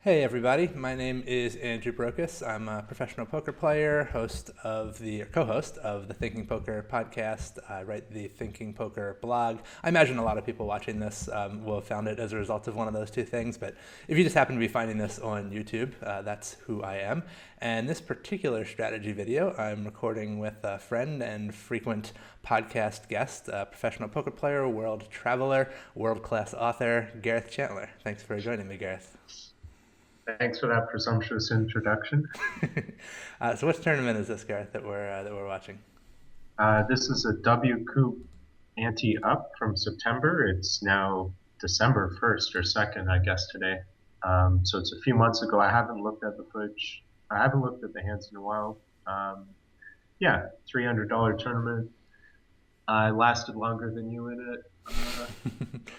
Hey everybody, my name is Andrew Brokus. I'm a professional poker player, co-host of the Thinking Poker podcast. I write the Thinking Poker blog. I imagine a lot of people watching this will have found it as a result of one of those two things, but if you just happen to be finding this on YouTube, that's who I am. And this particular strategy video I'm recording with a friend and frequent podcast guest, professional poker player, world traveler, world-class author, Gareth Chandler. Thanks for joining me, Gareth. Thanks for that presumptuous introduction. So which tournament is this, Gareth, that we're watching? This is a W Coup ante up from September. It's now December 1st or 2nd, I guess, today. So it's a few months ago. I haven't looked at the footage. I haven't looked at the hands in a while. Yeah, $300 tournament. I lasted longer than you in it.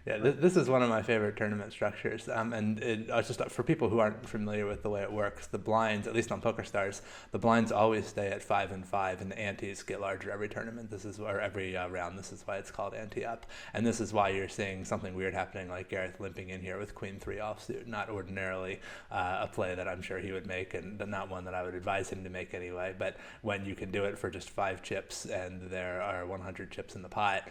Yeah, this is one of my favorite tournament structures, and it's just for people who aren't familiar with the way it works. The blinds, at least on PokerStars, the blinds always stay at 5 and 5, and the antes get larger every tournament. Or every round. This is why it's called ante up, and this is why you're seeing something weird happening, like Gareth limping in here with Queen 3 offsuit. Not ordinarily a play that I'm sure he would make, and not one that I would advise him to make anyway. But when you can do it for just 5 chips, and there are 100 chips in the pot,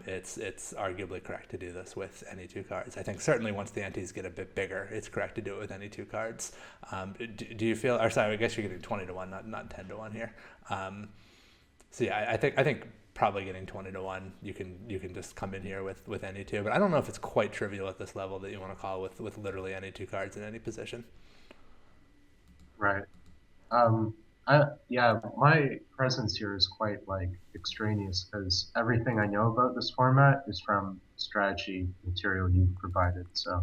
it's arguably correct to do this with any two cards. I think certainly once the antes get a bit bigger, it's correct to do it with any two cards. Do you feel? Or sorry, I guess you're getting 20-1, not 10-1 here. So yeah, I think probably getting 20-1, you can just come in here with any two. But I don't know if it's quite trivial at this level that you want to call with literally any two cards in any position. Right. Yeah, my presence here is quite extraneous because everything I know about this format is from strategy material you provided. So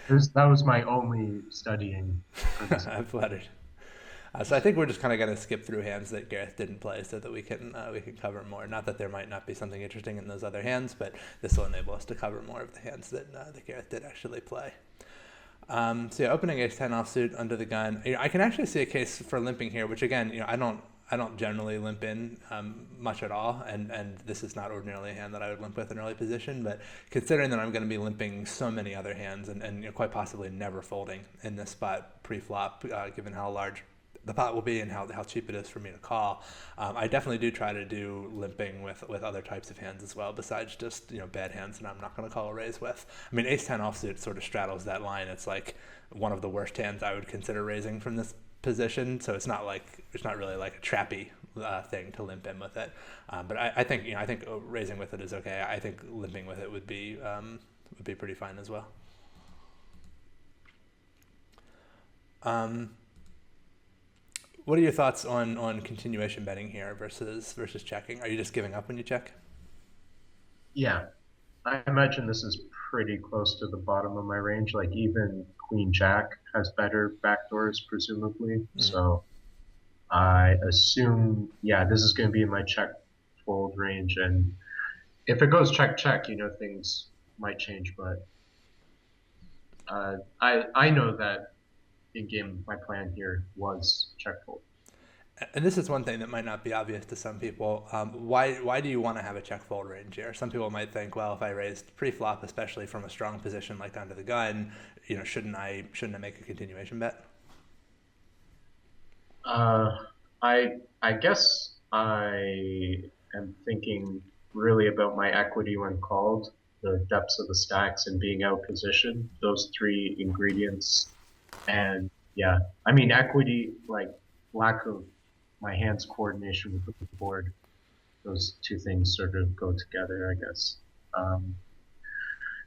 that was my only studying for this. I'm flattered. So I think we're just kind of going to skip through hands that Gareth didn't play so that we can cover more. Not that there might not be something interesting in those other hands, but this will enable us to cover more of the hands that Gareth did actually play. So yeah, opening ace-10 offsuit under the gun. I can actually see a case for limping here, which again, I don't generally limp in much at all, and this is not ordinarily a hand that I would limp with in early position. But considering that I'm going to be limping so many other hands and quite possibly never folding in this spot pre-flop, given how large the pot will be and how cheap it is for me to call, I definitely do try to do limping with other types of hands as well, besides just bad hands that I'm not going to call a raise with. I mean, ace-10 offsuit sort of straddles that line. It's like one of the worst hands I would consider raising from this position, so it's not really like a trappy thing to limp in with it. But I think raising with it is okay. I think limping with it would be pretty fine as well. What are your thoughts on continuation betting here versus checking? Are you just giving up when you check? Yeah, I imagine this is pretty close to the bottom of my range. Like even Queen Jack has better backdoors, presumably. Mm-hmm. So I assume, yeah, this is going to be in my check fold range. And if it goes check check, things might change. But I know that in game my plan here was check fold. And this is one thing that might not be obvious to some people. Why do you want to have a check fold range here? Some people might think, well, if I raised pre-flop, especially from a strong position like under the gun, shouldn't I make a continuation bet? I guess I am thinking really about my equity when called, the depths of the stacks and being out position, those three ingredients. And yeah, I mean equity, like lack of my hands coordination with the board, those two things sort of go together, I guess. Um,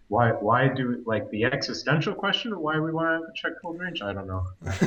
why do like the existential question of why we want to have a check fold range? I don't know. That's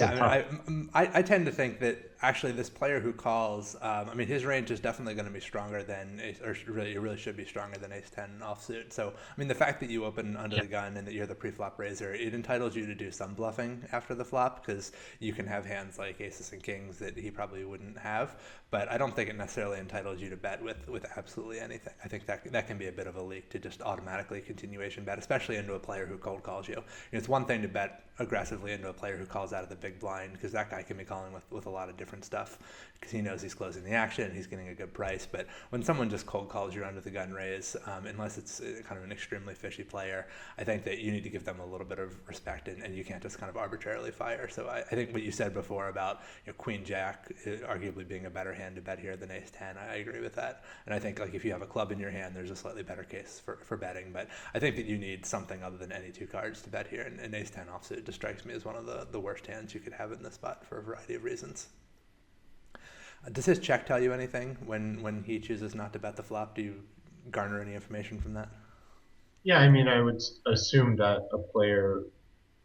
a Yeah, tough. I tend to think that actually this player who calls, his range is definitely going to be stronger than it really should be stronger than ace-10 offsuit. So, I mean, the fact that you open under Yeah. the gun and that you're the pre-flop raiser, it entitles you to do some bluffing after the flop because you can have hands like aces and kings that he probably wouldn't have. But I don't think it necessarily entitles you to bet with absolutely anything. I think that can be a bit of a leak to just automatically continuation bet, especially into a player who cold calls you. It's one thing to bet aggressively into a player who calls out of the big blind, because that guy can be calling with a lot of different stuff, because he knows he's closing the action and he's getting a good price. But when someone just cold calls you under the gun raise, unless it's kind of an extremely fishy player, I think that you need to give them a little bit of respect, and you can't just kind of arbitrarily fire. So I think what you said before about Queen Jack arguably being a better hand to bet here than Ace 10, I agree with that. And I think like if you have a club in your hand, there's a slightly better case for betting. But I think that you need something other than any two cards to bet here, and Ace 10 offsuit just strikes me as one of the worst hands you could have in this spot for a variety of reasons. Does his check tell you anything when he chooses not to bet the flop? Do you garner any information from that? Yeah, I mean, I would assume that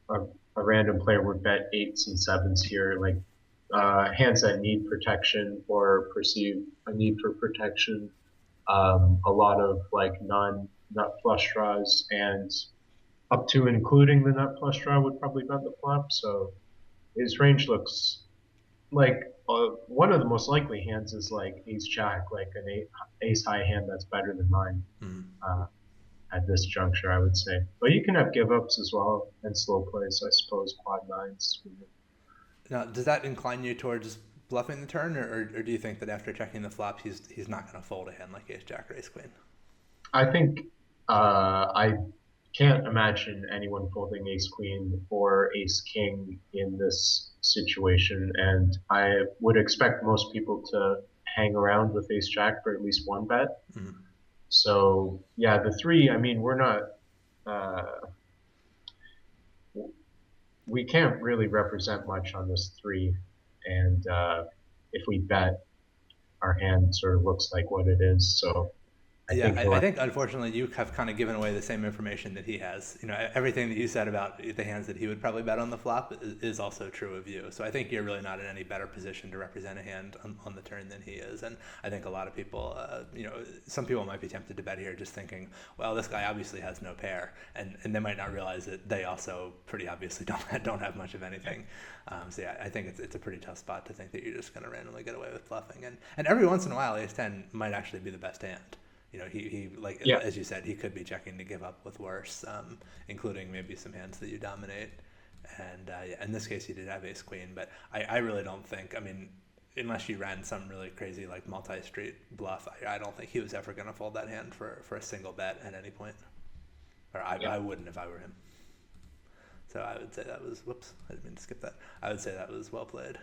a, a random player would bet eights and sevens here, like hands that need protection or perceive a need for protection. A lot of like non-nut flush draws and up to and including the nut flush draw would probably bet the flop. So his range looks like one of the most likely hands is like ace jack, like an ace high hand that's better than mine. Mm. Uh, at this juncture, I would say. But you can have give ups as well and slow plays, I suppose, quad nines. Now, does that incline you towards bluffing the turn, or do you think that after checking the flop, he's not going to fold a hand like Ace Jack or Ace Queen? I think I can't imagine anyone folding ace queen or ace king in this situation, and I would expect most people to hang around with ace jack for at least one bet. Mm. So yeah, the three. I mean, we're not. Uh, we can't really represent much on this three, and if we bet, our hand sort of looks like what it is. So I Yeah, think I think unfortunately you have kind of given away the same information that he has. Everything that you said about the hands that he would probably bet on the flop is also true of you. So I think you're really not in any better position to represent a hand on the turn than he is. And I think a lot of people, some people might be tempted to bet here just thinking, well, this guy obviously has no pair, and they might not realize that they also pretty obviously don't have much of anything. So yeah, I think it's a pretty tough spot to think that you're just going to randomly get away with bluffing. And every once in a while, Ace 10 might actually be the best hand. He like yeah. as you said, he could be checking to give up with worse, including maybe some hands that you dominate. And yeah, in this case, he did have ace queen, but I really don't think. I mean, unless you ran some really crazy like multi-street bluff, I don't think he was ever going to fold that hand for a single bet at any point. Or I wouldn't if I were him. So I would say that was whoops. I didn't mean to skip that. I would say that was well played.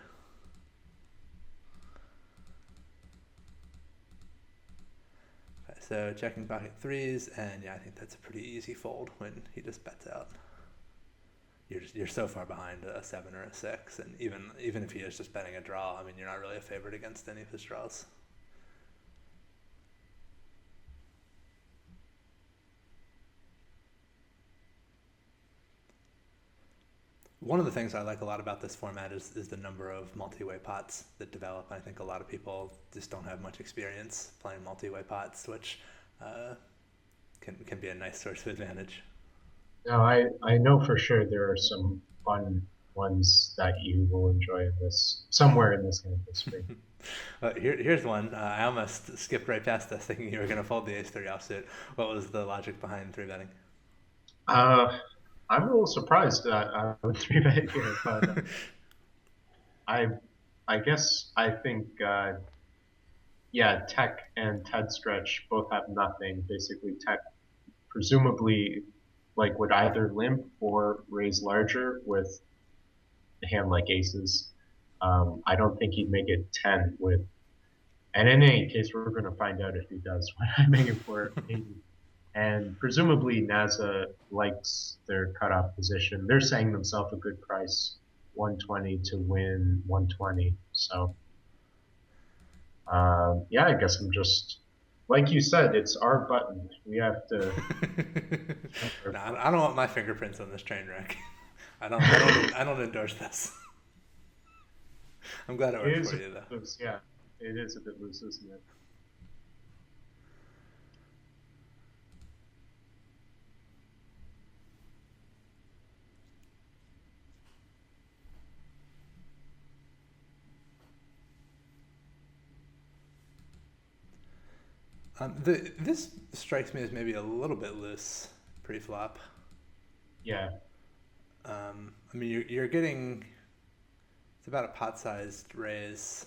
So checking pocket threes, and yeah, I think that's a pretty easy fold when he just bets out. You're so far behind a 7 or a 6, and even if he is just betting a draw, I mean, you're not really a favorite against any of his draws. One of the things I like a lot about this format is the number of multi-way pots that develop. I think a lot of people just don't have much experience playing multi-way pots, which can be a nice source of advantage. No, I know for sure there are some fun ones that you will enjoy in this somewhere in this game history. Here's one. I almost skipped right past this, thinking you were going to fold the ace three offsuit. What was the logic behind three betting? I'm a little surprised that I would three bet here, but I I guess I think yeah, Tech and Ted Stretch both have nothing. Basically, Tech presumably like would either limp or raise larger with a hand like aces. I don't think he'd make it 10 with, and in any case, we're going to find out if he does when I make it for 80. And presumably NASA likes their cutoff position. They're saying themselves a good price, 120 to win 120. So yeah, I guess I'm just like you said, it's our button. We have to. No, I don't want my fingerprints on this train wreck. I don't endorse this. I'm glad it worked for you though. Loose, yeah, it is a bit loose, isn't it? This strikes me as maybe a little bit loose pre-flop. Yeah. I mean, you're getting It's about a pot-sized raise.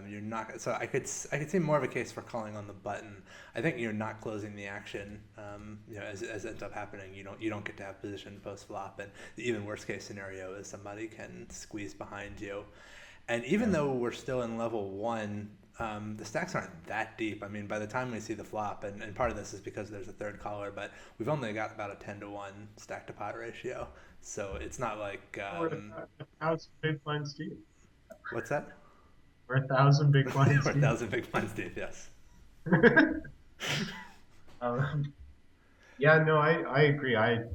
You're not so I could see more of a case for calling on the button. I think you're not closing the action. As ends up happening, you don't get to have position post flop, and the even worst case scenario is somebody can squeeze behind you. And even Yeah. though we're still in level one, the stacks aren't that deep. I mean, by the time we see the flop, and part of this is because there's a third caller, but we've only got about a 10-to-1 stack to pot ratio. So it's not like, We're a thousand big blinds deep. what's that? We're a thousand big blinds We're a deep. thousand big blinds deep, yes. um, yeah, no, I agree. I'm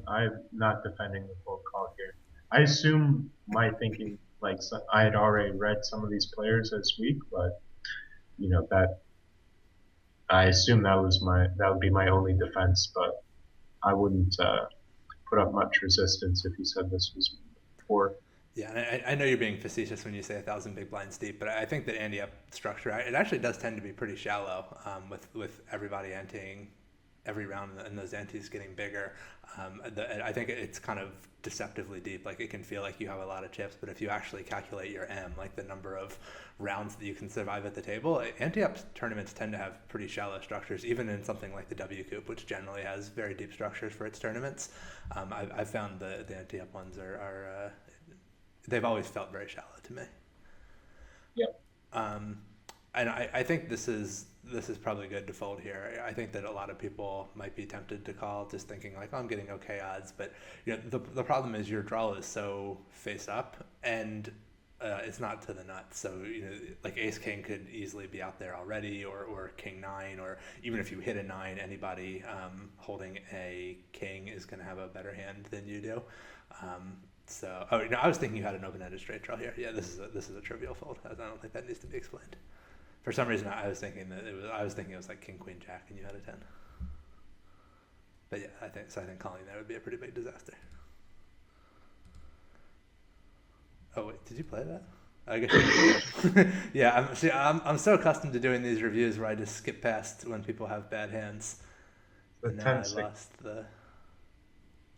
not defending the full call here. I assume my thinking, like I had already read some of these players this week, but that I assume that would be my only defense, but I wouldn't put up much resistance if you said this was poor. Yeah, and I know you're being facetious when you say a thousand big blinds deep, but I think that ante up structure, it actually does tend to be pretty shallow, with everybody anteing every round and those antes getting bigger. I think it's kind of deceptively deep. Like, it can feel like you have a lot of chips, but if you actually calculate your M, like the number of rounds that you can survive at the table, ante-up tournaments tend to have pretty shallow structures, even in something like the W Coop, which generally has very deep structures for its tournaments. I've found the ante-up ones are they've always felt very shallow to me. Yep. Um, and I think this is probably good to fold here. I think that a lot of people might be tempted to call, just thinking like, oh, I'm getting okay odds. But the problem is your draw is so face up, and it's not to the nuts. So like ace king could easily be out there already, or king nine, or even if you hit a nine, anybody holding a king is going to have a better hand than you do. I was thinking you had an open-ended straight draw here. Yeah, this is a trivial fold. I don't think that needs to be explained. For some reason, I was thinking it was like king queen jack, and you had a 10. But yeah, I think calling there would be a pretty big disaster. Oh wait, did you play that? I guess you did. Yeah, I'm so accustomed to doing these reviews where I just skip past when people have bad hands, The and now 10 I 6, lost the.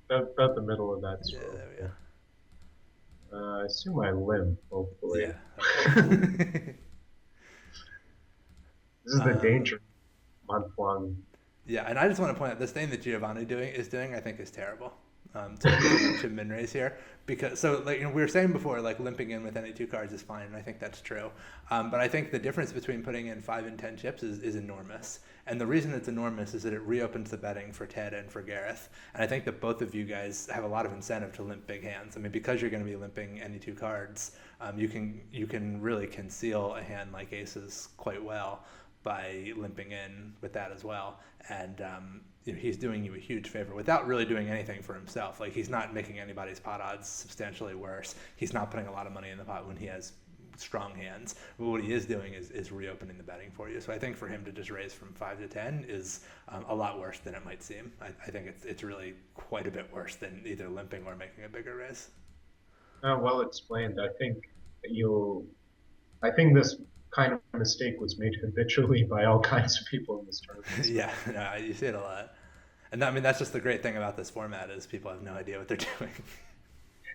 about the middle of that Yeah, scroll. there we go. I assume I limp, hopefully. Yeah. Okay. This is the danger month long. Yeah, and I just want to point out this thing that Giovanni is doing, I think, is terrible. To min raise here, because so like we were saying before, like limping in with any two cards is fine, and I think that's true. But I think the difference between putting in 5 and 10 chips is enormous, and the reason it's enormous is that it reopens the betting for Ted and for Gareth, and I think that both of you guys have a lot of incentive to limp big hands. I mean, because you're going to be limping any two cards, you can really conceal a hand like aces quite well by limping in with that as well. And he's doing you a huge favor without really doing anything for himself. Like, he's not making anybody's pot odds substantially worse. He's not putting a lot of money in the pot when he has strong hands. But what he is doing is reopening the betting for you. So I think for him to just raise from 5 to 10 is a lot worse than it might seem. I think it's really quite a bit worse than either limping or making a bigger raise. Well explained. I think this kind of mistake was made habitually by all kinds of people in this tournament. So. Yeah, no, you see it a lot. And I mean, that's just the great thing about this format is people have no idea what they're doing.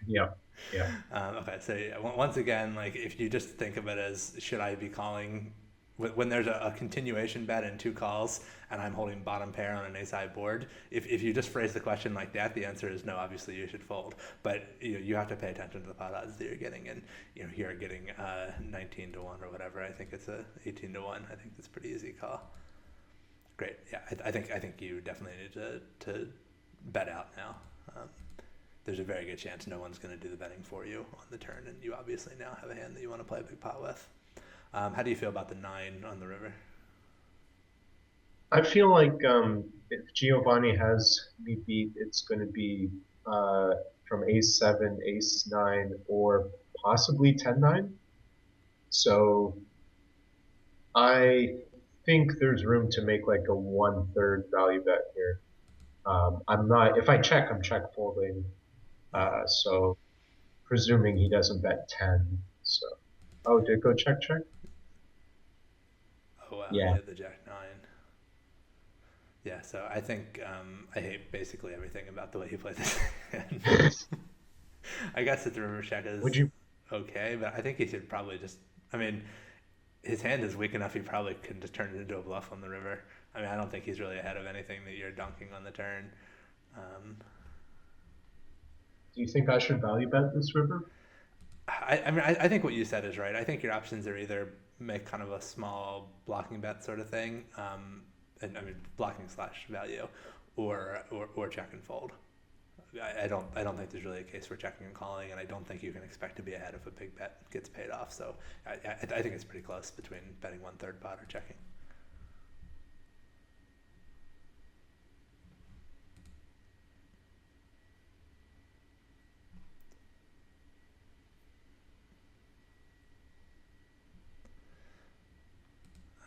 Yeah, yeah. Okay, so yeah, once again, like if you just think of it as, should I be calling when there's a continuation bet and two calls and I'm holding bottom pair on an ace high board? If you just phrase the question like that, the answer is no. Obviously, you should fold, but you have to pay attention to the pot odds that you're getting, and here getting 19 to 1 or whatever. I think it's a 18 to 1. I think that's a pretty easy call. Great, yeah, I think you definitely need to bet out now. There's a very good chance no one's going to do the betting for you on the turn, and you obviously now have a hand that you want to play a big pot with. How do you feel about the 9 on the river? I feel like if Giovanni has me beat, it's going to be from ace 7, ace 9, or possibly 10-9. So I think there's room to make like a 1/3 value bet here. I'm not. If I check, I'm check folding. So presuming he doesn't bet 10. So, oh, did it go check check? Oh wow, Yeah. yeah, the Jack 9. Yeah, so I think I hate basically everything about the way he played this hand. I guess it's river check is. Would you okay, but I think he should probably just. I mean, his hand is weak enough. He probably could just turn it into a bluff on the river. I mean, I don't think he's really ahead of anything that you're dunking on the turn. Um, Do you think I should value bet this river? I think what you said is right. I think your options are either make kind of a small blocking bet sort of thing, and I mean blocking slash value, or check and fold. I don't think there's really a case for checking and calling, and I don't think you can expect to be ahead if a big bet gets paid off. So I think it's pretty close between betting 1/3 pot or checking.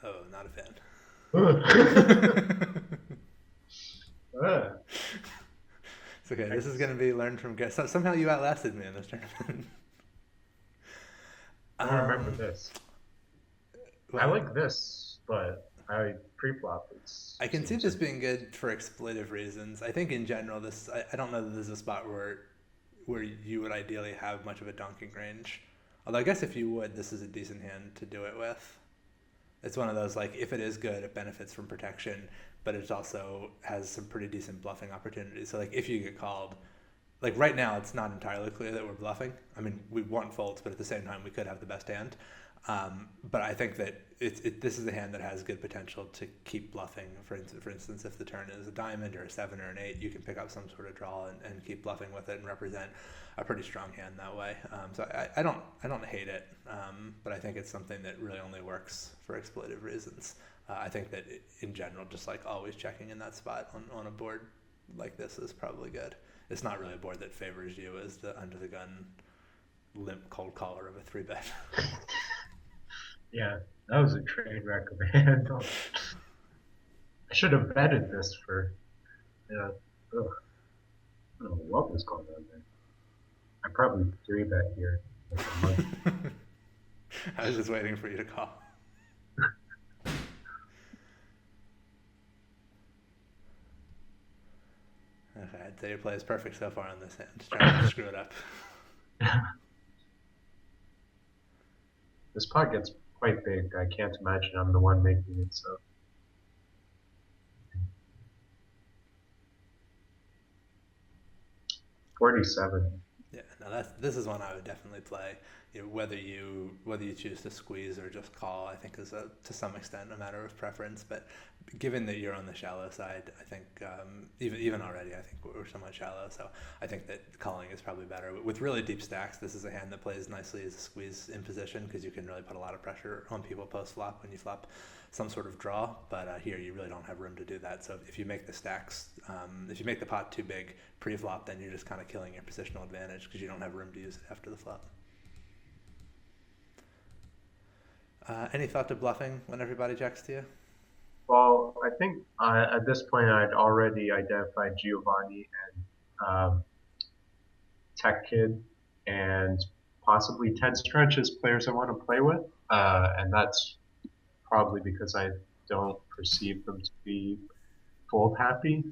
Oh, not a fan. Uh, It's okay. This is going to be learned from guys. Somehow you outlasted me in this tournament. I don't remember this. I Well, like this, but I pre-flop I can see seems this like being good for exploitive reasons. I think in general, I don't know that this is a spot where you would ideally have much of a donking range. Although I guess if you would, this is a decent hand to do it with. It's one of those like if it is good, it benefits from protection, but it also has some pretty decent bluffing opportunities. So like if you get called, like right now, it's not entirely clear that we're bluffing. I mean, we want folds, but at the same time, we could have the best hand. But I think that this is a hand that has good potential to keep bluffing. For instance, if the turn is a diamond or a 7 or an 8, you can pick up some sort of draw and keep bluffing with it and represent a pretty strong hand that way. So I don't hate it, but I think it's something that really only works for exploitive reasons. I think that in general, just like always checking in that spot on a board like this is probably good. It's not really a board that favors you as the under the gun limp cold caller of a 3-bet. yeah, that was a train wreck of a hand. I should have betted this for yeah. Ugh, I don't know what was going on there. I probably 3-bet here like a month. I was just waiting for you to call. Okay, I'd say your play is perfect so far on this hand. Just trying not to screw it up. This pot gets quite big. I can't imagine I'm the one making it. So 47. Yeah, no, this is one I would definitely play. You know, whether you choose to squeeze or just call, I think is to some extent a matter of preference. But given that you're on the shallow side, I think even already, I think we're somewhat shallow. So I think that calling is probably better. With really deep stacks, this is a hand that plays nicely as a squeeze in position because you can really put a lot of pressure on people post flop when you flop some sort of draw. But here you really don't have room to do that. So if you make the stacks, if you make the pot too big pre-flop, then you're just kind of killing your positional advantage because you don't have room to use it after the flop. Any thought to bluffing when everybody checks to you? Well, I think at this point I'd already identified Giovanni and Tech Kid and possibly Ted Stretch as players I want to play with. And that's probably because I don't perceive them to be fold happy.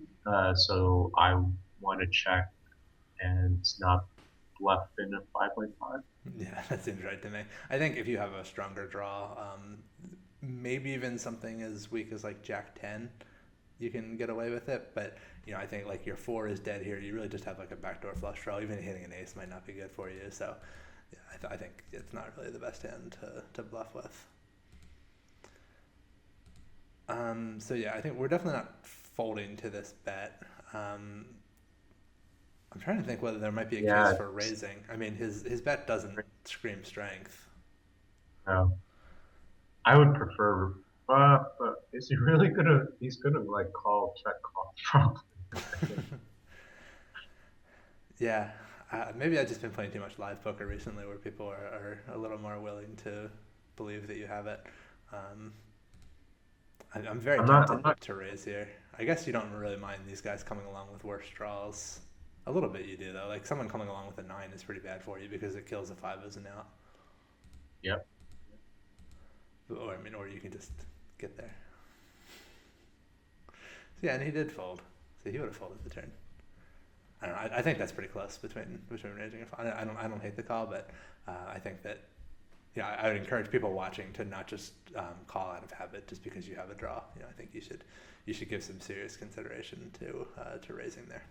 So I want to check and not bluff in a 5.5. Yeah, that seems right to me. I think if you have a stronger draw, maybe even something as weak as like Jack 10, you can get away with it. But I think like your 4 is dead here. You really just have like a backdoor flush draw. Even hitting an ace might not be good for you. So yeah, I think it's not really the best hand to bluff with. So yeah, I think we're definitely not folding to this bet. I'm trying to think whether there might be a case Yeah, for raising. I mean, his bet doesn't scream strength. no. I would prefer. But is he really gonna? He's gonna like call check call probably. Yeah, maybe I've just been playing too much live poker recently, where people are a little more willing to believe that you have it. Um, I'm very I'm not. I'm tempted not. to raise here. I guess you don't really mind these guys coming along with worse draws. A little bit you do though. Like someone coming along with a 9 is pretty bad for you because it kills a 5 as an out. Yep. Or I mean, or you can just get there. So yeah, and he did fold. So he would have folded the turn. I don't know. I think that's pretty close between raising and folding. I don't hate the call, but I think that yeah, I would encourage people watching to not just call out of habit just because you have a draw. I think you should give some serious consideration to raising there.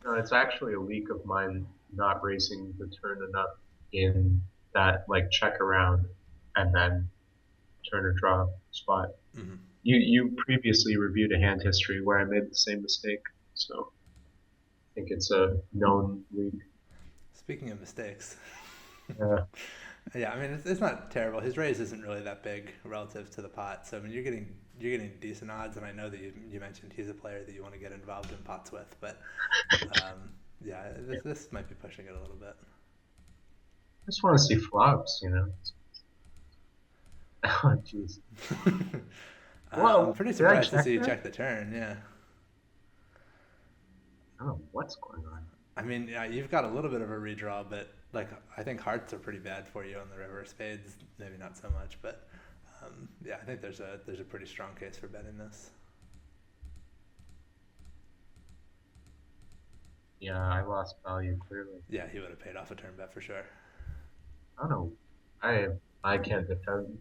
No, it's actually a leak of mine not raising the turn enough in that like check around and then turn or draw spot. Mm-hmm. You previously reviewed a hand history where I made the same mistake, so I think it's a known leak. Speaking of mistakes, Yeah. yeah, I mean it's not terrible. His raise isn't really that big relative to the pot, so I mean you're getting decent odds, and I know that you mentioned he's a player that you want to get involved in pots with, but yeah, this might be pushing it a little bit. I just want to see flops, you know. Oh, jeez. I'm Whoa, pretty did I surprised to check see you that? check the turn. Yeah, I don't know what's going on. I mean yeah, you've got a little bit of a redraw, but like I think hearts are pretty bad for you on the river. Spades maybe not so much, but yeah, I think there's a pretty strong case for betting this. Yeah, I lost value clearly. Yeah, he would have paid off a turn bet for sure. I don't know. I can't defend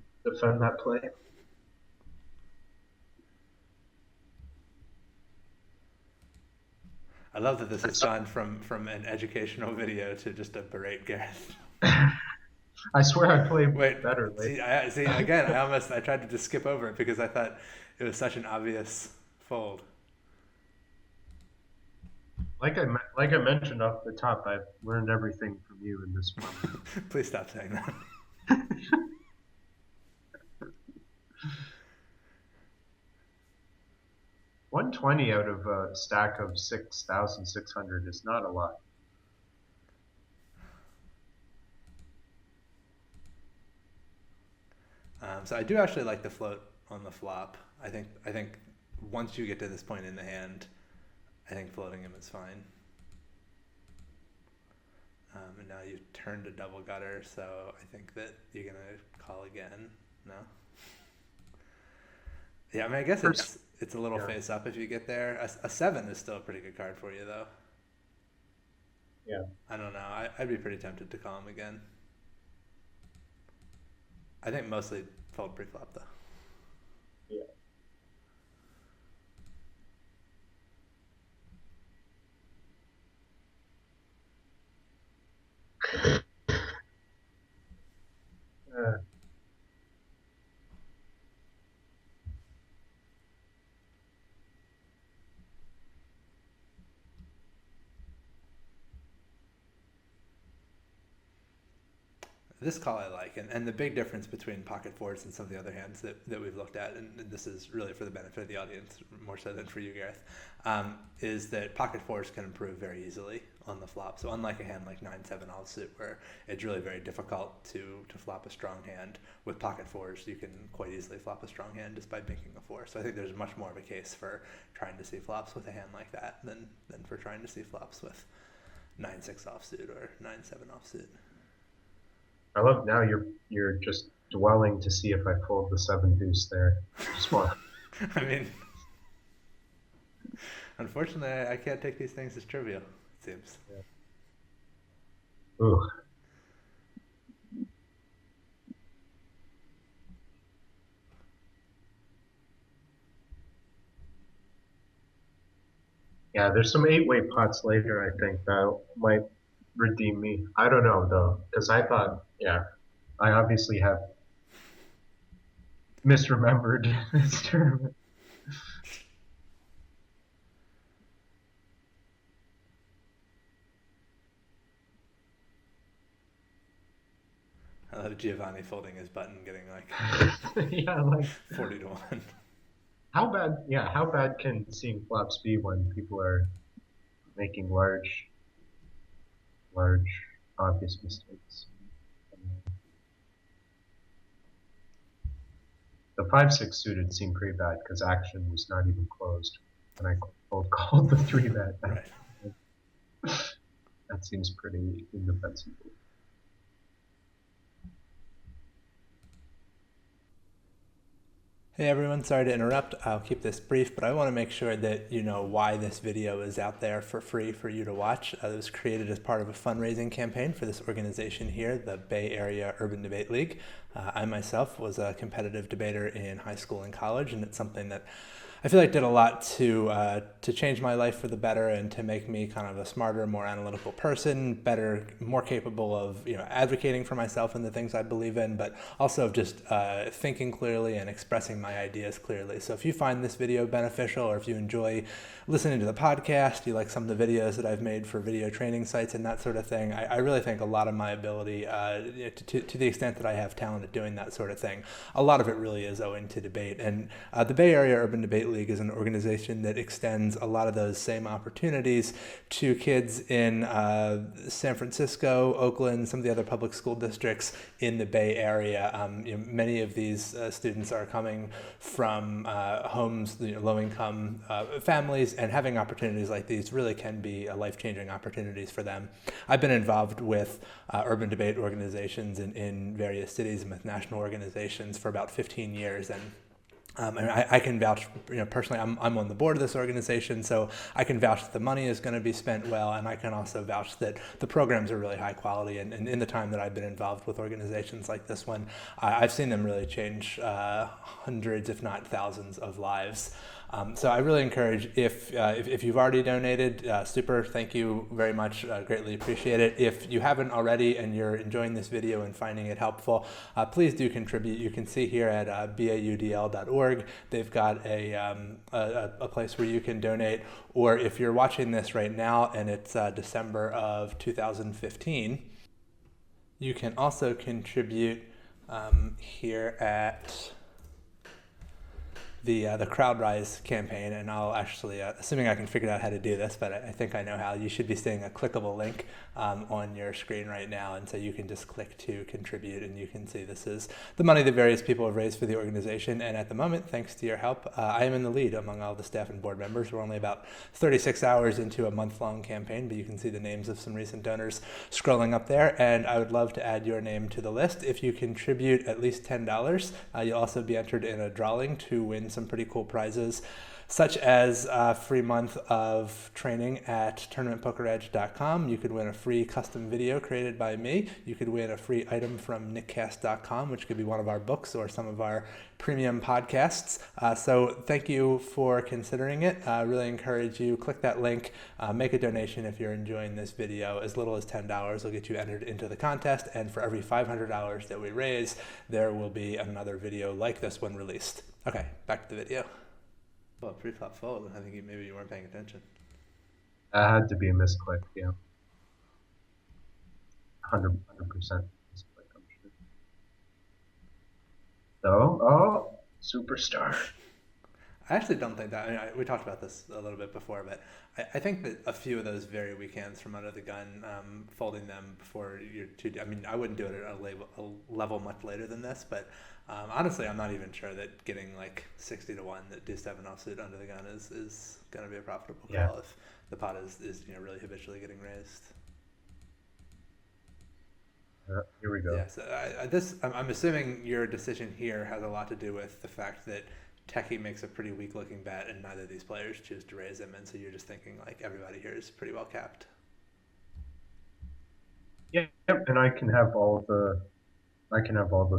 that play. I love that this has gone from an educational video to just a berate Gareth. I swear I play Wait, better see, later. see again. I tried to just skip over it because I thought it was such an obvious fold. Like I mentioned off the top, I've learned everything from you in this one. Please stop saying that. 120 out of a stack of 6,600 is not a lot. So I do actually like the float on the flop. I think once you get to this point in the hand, I think floating him is fine. And now you've turned a double gutter, so I think that you're gonna call again. No. Yeah, I mean I guess it's a little Yeah. face up if you get there. A seven is still a pretty good card for you though. Yeah. I don't know. I'd be pretty tempted to call him again. I think mostly fold pre-flop though. Yeah. Uh, This call I like, and the big difference between pocket fours and some of the other hands that we've looked at, and this is really for the benefit of the audience more so than for you, Gareth, is that pocket fours can improve very easily on the flop. So unlike a hand like 9-7 offsuit, where it's really very difficult to flop a strong hand, with pocket fours you can quite easily flop a strong hand just by making a four. So I think there's much more of a case for trying to see flops with a hand like that than for trying to see flops with 9-6 offsuit or 9-7 offsuit. I love now you're just dwelling to see if I fold the seven deuce there. Just want. I mean, unfortunately, I can't take these things as trivial, it seems. Yeah. Ooh. Yeah, there's some 8-way pots later, I think, that might redeem me. I don't know, though, because I thought, yeah, I obviously have misremembered this tournament. I love Giovanni folding his button, getting like Yeah, like 40 to 1. how bad? Yeah, how bad can seeing flops be when people are making large, obvious mistakes? The 5-6 suited seemed pretty bad because action was not even closed, and I cold called the 3-bet. Right. That seems pretty indefensible. Hey everyone, sorry to interrupt. I'll keep this brief, but I want to make sure that you know why this video is out there for free for you to watch. It was created as part of a fundraising campaign for this organization here, the Bay Area Urban Debate League. I myself was a competitive debater in high school and college, and it's something that I feel like did a lot to change my life for the better and to make me kind of a smarter, more analytical person, better, more capable of advocating for myself and the things I believe in, but also of just thinking clearly and expressing my ideas clearly. So if you find this video beneficial, or if you enjoy listening to the podcast, you like some of the videos that I've made for video training sites and that sort of thing, I really think a lot of my ability, to the extent that I have talent at doing that sort of thing, a lot of it really is owing to debate. And the Bay Area Urban Debate League is an organization that extends a lot of those same opportunities to kids in San Francisco, Oakland, some of the other public school districts in the Bay Area. Many of these students are coming from homes, low-income families, and having opportunities like these really can be life-changing opportunities for them. I've been involved with urban debate organizations in various cities and with national organizations for about 15 years, and I can vouch, personally, I'm on the board of this organization, so I can vouch that the money is going to be spent well, and I can also vouch that the programs are really high quality. And in the time that I've been involved with organizations like this one, I've seen them really change hundreds, if not thousands, of lives. So I really encourage, if you've already donated, super, thank you very much, greatly appreciate it. If you haven't already and you're enjoying this video and finding it helpful, please do contribute. You can see here at baudl.org, they've got a place where you can donate, or if you're watching this right now and it's December of 2015, you can also contribute here at the CrowdRise campaign, and I'll actually, assuming I can figure out how to do this, but I think I know how. You should be seeing a clickable link on your screen right now, and so you can just click to contribute, and you can see this is the money that various people have raised for the organization. And at the moment, thanks to your help, I am in the lead among all the staff and board members. We're only about 36 hours into a month-long campaign, but you can see the names of some recent donors scrolling up there, and I would love to add your name to the list. If you contribute at least $10, you'll also be entered in a drawing to win some pretty cool prizes, such as a free month of training at tournamentpokeredge.com. You could win a free custom video created by me. You could win a free item from nickcast.com, which could be one of our books or some of our premium podcasts. So thank you for considering it. I really encourage you, click that link, make a donation if you're enjoying this video. As little as $10 will get you entered into the contest, and for every $500 that we raise, there will be another video like this one released. Okay, back to the video. Well, pre-flop fold. I think maybe you weren't paying attention. That had to be a misclick, yeah. 100% misclick, I'm sure. So, superstar. I actually don't think that. I mean, we talked about this a little bit before, but I think that a few of those very weak hands from under the gun, folding them before you're too. I mean, I wouldn't do it at a level much later than this, but honestly, I'm not even sure that getting like 60-1 that deuce 7 offsuit under the gun is going to be a profitable call if the pot is really habitually getting raised. Here we go. Yeah, so I'm assuming your decision here has a lot to do with the fact that Techie makes a pretty weak looking bet and neither of these players choose to raise him, and so you're just thinking like everybody here is pretty well capped. Yeah, and I can have all the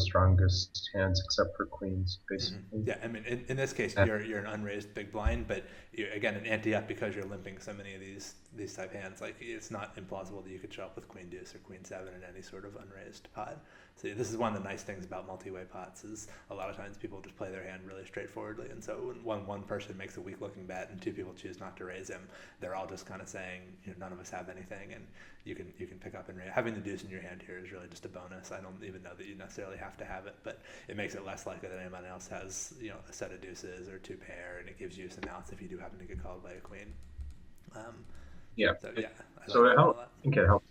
strongest hands except for queens, basically. Mm-hmm. Yeah, I mean, in this case, you're an unraised big blind, but you're, again, an ante up because you're limping so many of these type hands. Like, it's not implausible that you could show up with queen deuce or queen seven in any sort of unraised pot. So this is one of the nice things about multi-way pots is a lot of times people just play their hand really straightforwardly, and so when one person makes a weak looking bet and two people choose not to raise him, they're all just kind of saying, none of us have anything, and you can pick up and raise. Having the deuce in your hand here is really just a bonus. I don't even know that you necessarily have to have it, but it makes it less likely that anyone else has a set of deuces or two pair, and it gives you some outs if you do happen to get called by a queen. Yeah. So yeah, I think it helps.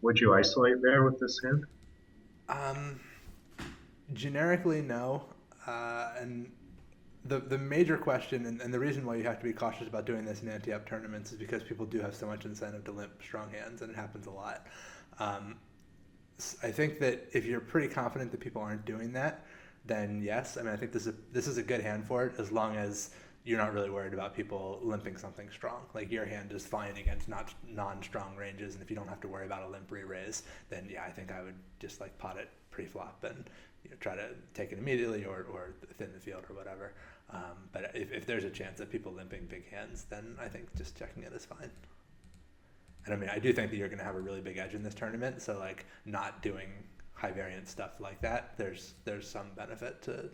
Would you isolate there with this hand? Generically, no, and the major question, and the reason why you have to be cautious about doing this in anti-up tournaments is because people do have so much incentive to limp strong hands, and it happens a lot. Um, I think that if you're pretty confident that people aren't doing that, then yes. I mean, I think this is a good hand for it as long as you're not really worried about people limping something strong. Like your hand is fine against not non-strong ranges, and if you don't have to worry about a limp re-raise, then yeah, I think I would just like pot it pre-flop and try to take it immediately or thin the field or whatever. But if there's a chance of people limping big hands, then I think just checking it is fine. And I mean, I do think that you're going to have a really big edge in this tournament. So like not doing high variance stuff like that, there's some benefit to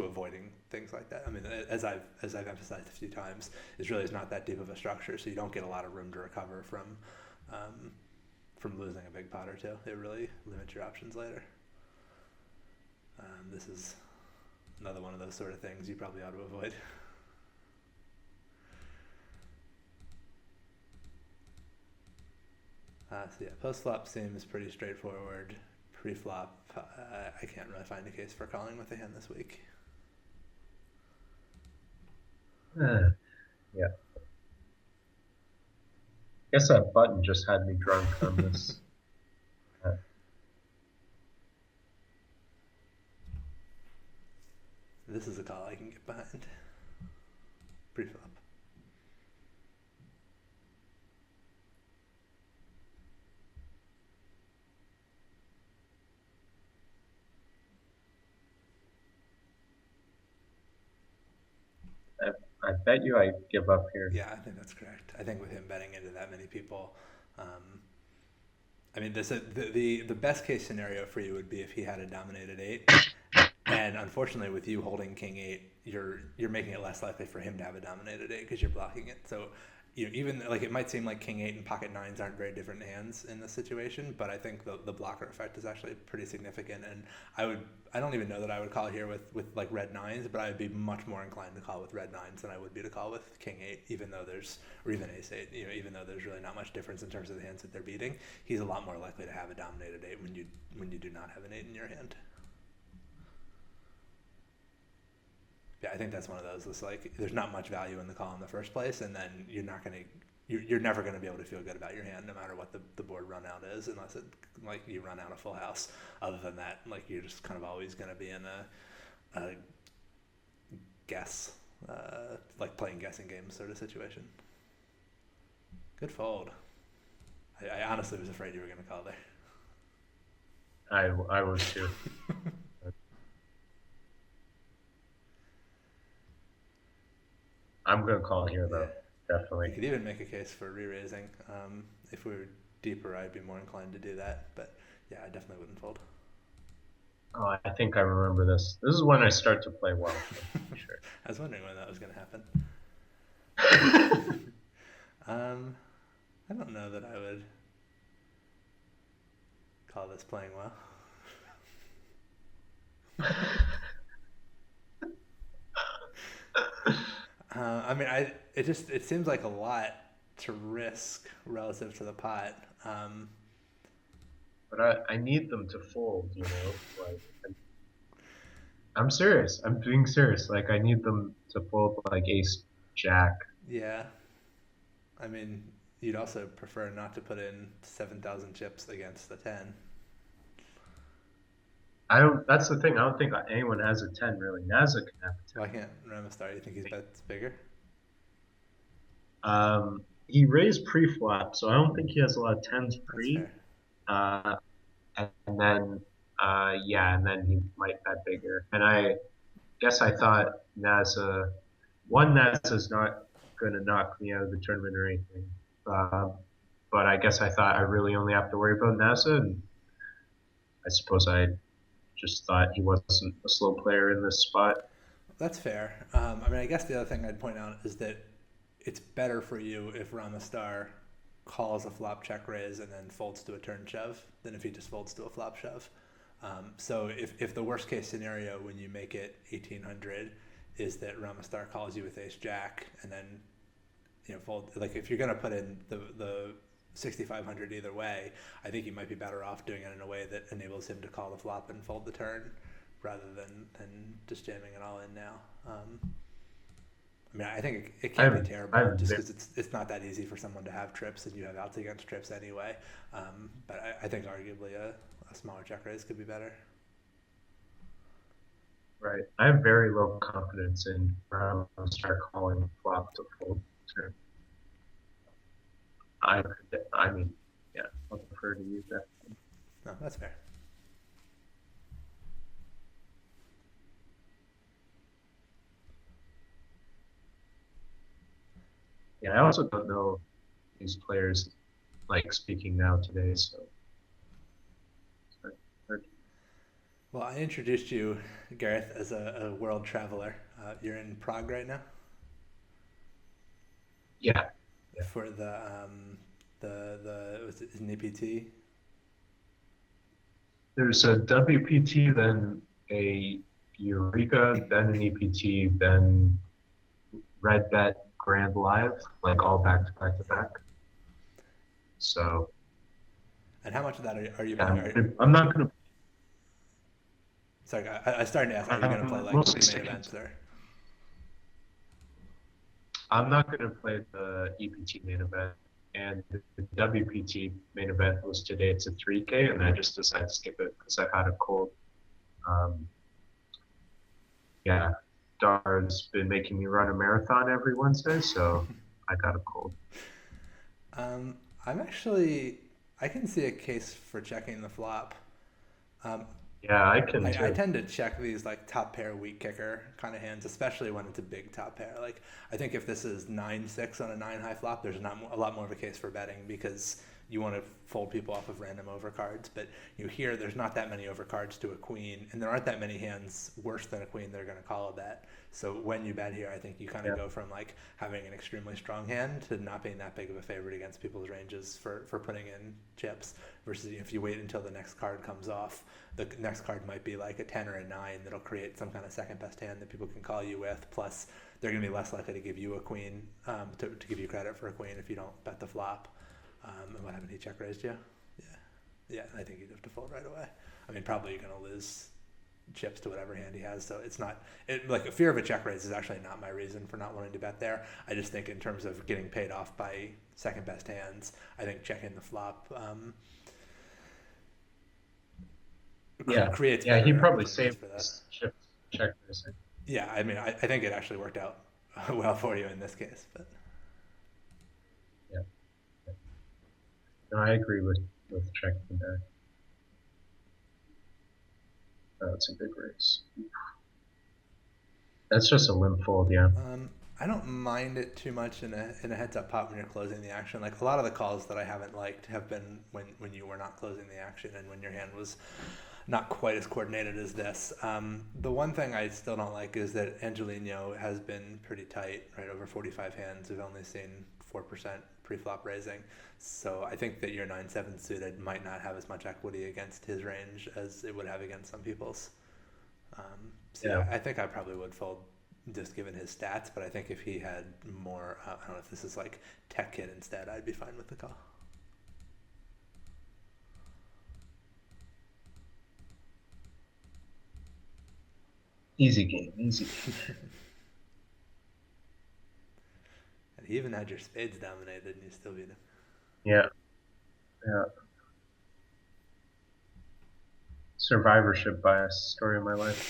avoiding things like that. I mean, as I've emphasized a few times, Israeli is not that deep of a structure, so you don't get a lot of room to recover from losing a big pot or two. It really limits your options later. This is another one of those sort of things you probably ought to avoid. So yeah, post-flop seems pretty straightforward. Pre-flop, I can't really find a case for calling with a hand this week. Yeah. Guess that button just had me drunk on this. This is a call I can get behind. Pre-flop. I bet you I give up here. Yeah, I think that's correct. I think with him betting into that many people, I mean, the best case scenario for you would be if he had a dominated 8, and unfortunately, with you holding king 8, you're making it less likely for him to have a dominated 8 because you're blocking it. So, even like it might seem like king 8 and pocket 9s aren't very different hands in this situation, but I think the blocker effect is actually pretty significant. And I don't even know that I would call here with like red 9s, but I would be much more inclined to call with red 9s than I would be to call with king 8, even though or even ace 8, even though there's really not much difference in terms of the hands that they're beating. He's a lot more likely to have a dominated 8 when you do not have an 8 in your hand. Yeah, I think that's one of those. It's like there's not much value in the call in the first place, and then you're never going to be able to feel good about your hand no matter what the board run out is, unless it like you run out a full house. Other than that, like you're just kind of always going to be in a guess, like playing guessing games sort of situation. Good fold. I honestly was afraid you were going to call there. I was too. I'm going to call here, though. Yeah. Definitely. You could even make a case for re-raising. If we were deeper, I'd be more inclined to do that. But yeah, I definitely wouldn't fold. Oh, I think I remember this. This is when I start to play well. Sure. I was wondering when that was going to happen. I don't know that I would call this playing well. I mean, it seems like a lot to risk relative to the pot. But I need them to fold, like I'm serious. I'm being serious. Like I need them to fold like ace jack. Yeah. I mean, you'd also prefer not to put in 7,000 chips against the 10. That's the thing. I don't think anyone has a 10 really. Nasa can have a 10. Why can't Ramastar? You think his bet's bigger? He raised pre-flop, so I don't think he has a lot of 10s pre. And then and then he might bet bigger. And I guess I thought NASA's not going to knock me out of the tournament or anything. But I guess I thought I really only have to worry about NASA, and I suppose I just thought he wasn't a slow player in this spot. That's fair. I mean, I guess the other thing I'd point out is that it's better for you if Ramastar calls a flop check raise and then folds to a turn shove than if he just folds to a flop shove. So if the worst case scenario when you make it 1800 is that Ramastar calls you with ace jack and then fold, like if you're going to put in the 6,500 either way, I think you might be better off doing it in a way that enables him to call the flop and fold the turn rather than just jamming it all in now. I mean, I think it can't be I've terrible I've just ve- because it's not that easy for someone to have trips, and you have outs against trips anyway. But I think arguably a smaller check raise could be better. right. I have very low confidence in how to start calling flop to fold turn. I I mean, yeah, I'll prefer to use that. No, that's fair. Yeah, I also don't know these players like speaking now today, so it's hard. Well, I introduced you, Gareth, as a world traveler. You're in Prague right now Yeah, yeah. for the was it NEPT? There's a WPT, then a Eureka, then an EPT, then Red Bet Grand Live, like all back to back to Yeah. back. So And how much of that are you yeah, playing? I'm not gonna. Sorry, I started to ask, are you going to play I'm like mostly the main sticking. events or? I'm not gonna play the EPT main event, and the WPT main event was today. It's a 3K, and I just decided to skip it because I've had a cold. Um, yeah, Dar's been making me run a marathon every Wednesday, so I got a cold. Um, I'm actually I can see a case for checking the flop. Um, Yeah, I can I too. tend to check these like top pair weak kicker kind of hands, especially when it's a big top pair. Like I think if this is 9-6 on a 9 high flop, there's not a lot more of a case for betting because you want to fold people off of random overcards. But you hear there's not that many overcards to a queen, and there aren't that many hands worse than a queen that are going to call a bet. So when you bet here, I think you kind of Yeah, go from like having an extremely strong hand to not being that big of a favorite against people's ranges for putting in chips. Versus if you wait until the next card comes off, the next card might be like a 10 or a 9 that'll create some kind of second best hand that people can call you with. Plus, they're going to be less likely to give you a queen, to give you credit for a queen if you don't bet the flop. And what happened? He check raised you? Yeah. Yeah, I think you'd have to fold right away. I mean, probably you're going to lose chips to whatever hand he has. So it's not, like a fear of a check raise is actually not my reason for not wanting to bet there. I just think in terms of getting paid off by second best hands, I think checking the flop yeah, creates yeah. He better probably opportunities saved for that. his chip check racing. Yeah, I mean, I think it actually worked out well for you in this case. But Yeah, yeah. No, I agree with checking back. That's a big race. That's just a limp fold, yeah. I don't mind it too much in a heads up pot when you're closing the action. Like a lot of the calls that I haven't liked have been when you were not closing the action and when your hand was not quite as coordinated as this. The one thing I still don't like is that Angelino has been pretty tight, right? Over 45 hands, we've only seen 4% pre-flop raising. So I think that your 9-7 suited might not have as much equity against his range as it would have against some people's. So Yeah, yeah, I think I probably would fold just given his stats, but I think if he had more, I don't know if this is like Tech Kid instead, I'd be fine with the call. easy game, easy game. And he even had your spades dominated and you still beat him. Yeah, yeah. Survivorship bias, story of my life.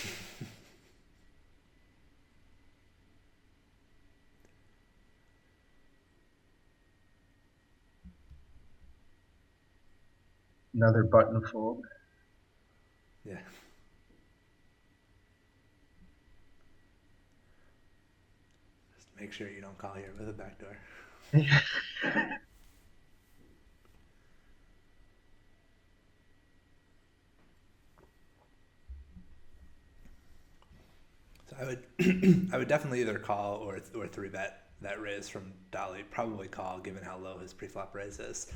Another button fold. Yeah. Just make sure you don't call here with a backdoor. So I would I would definitely either call or three bet that raise from Dolly. Probably call given how low his pre-flop raise is.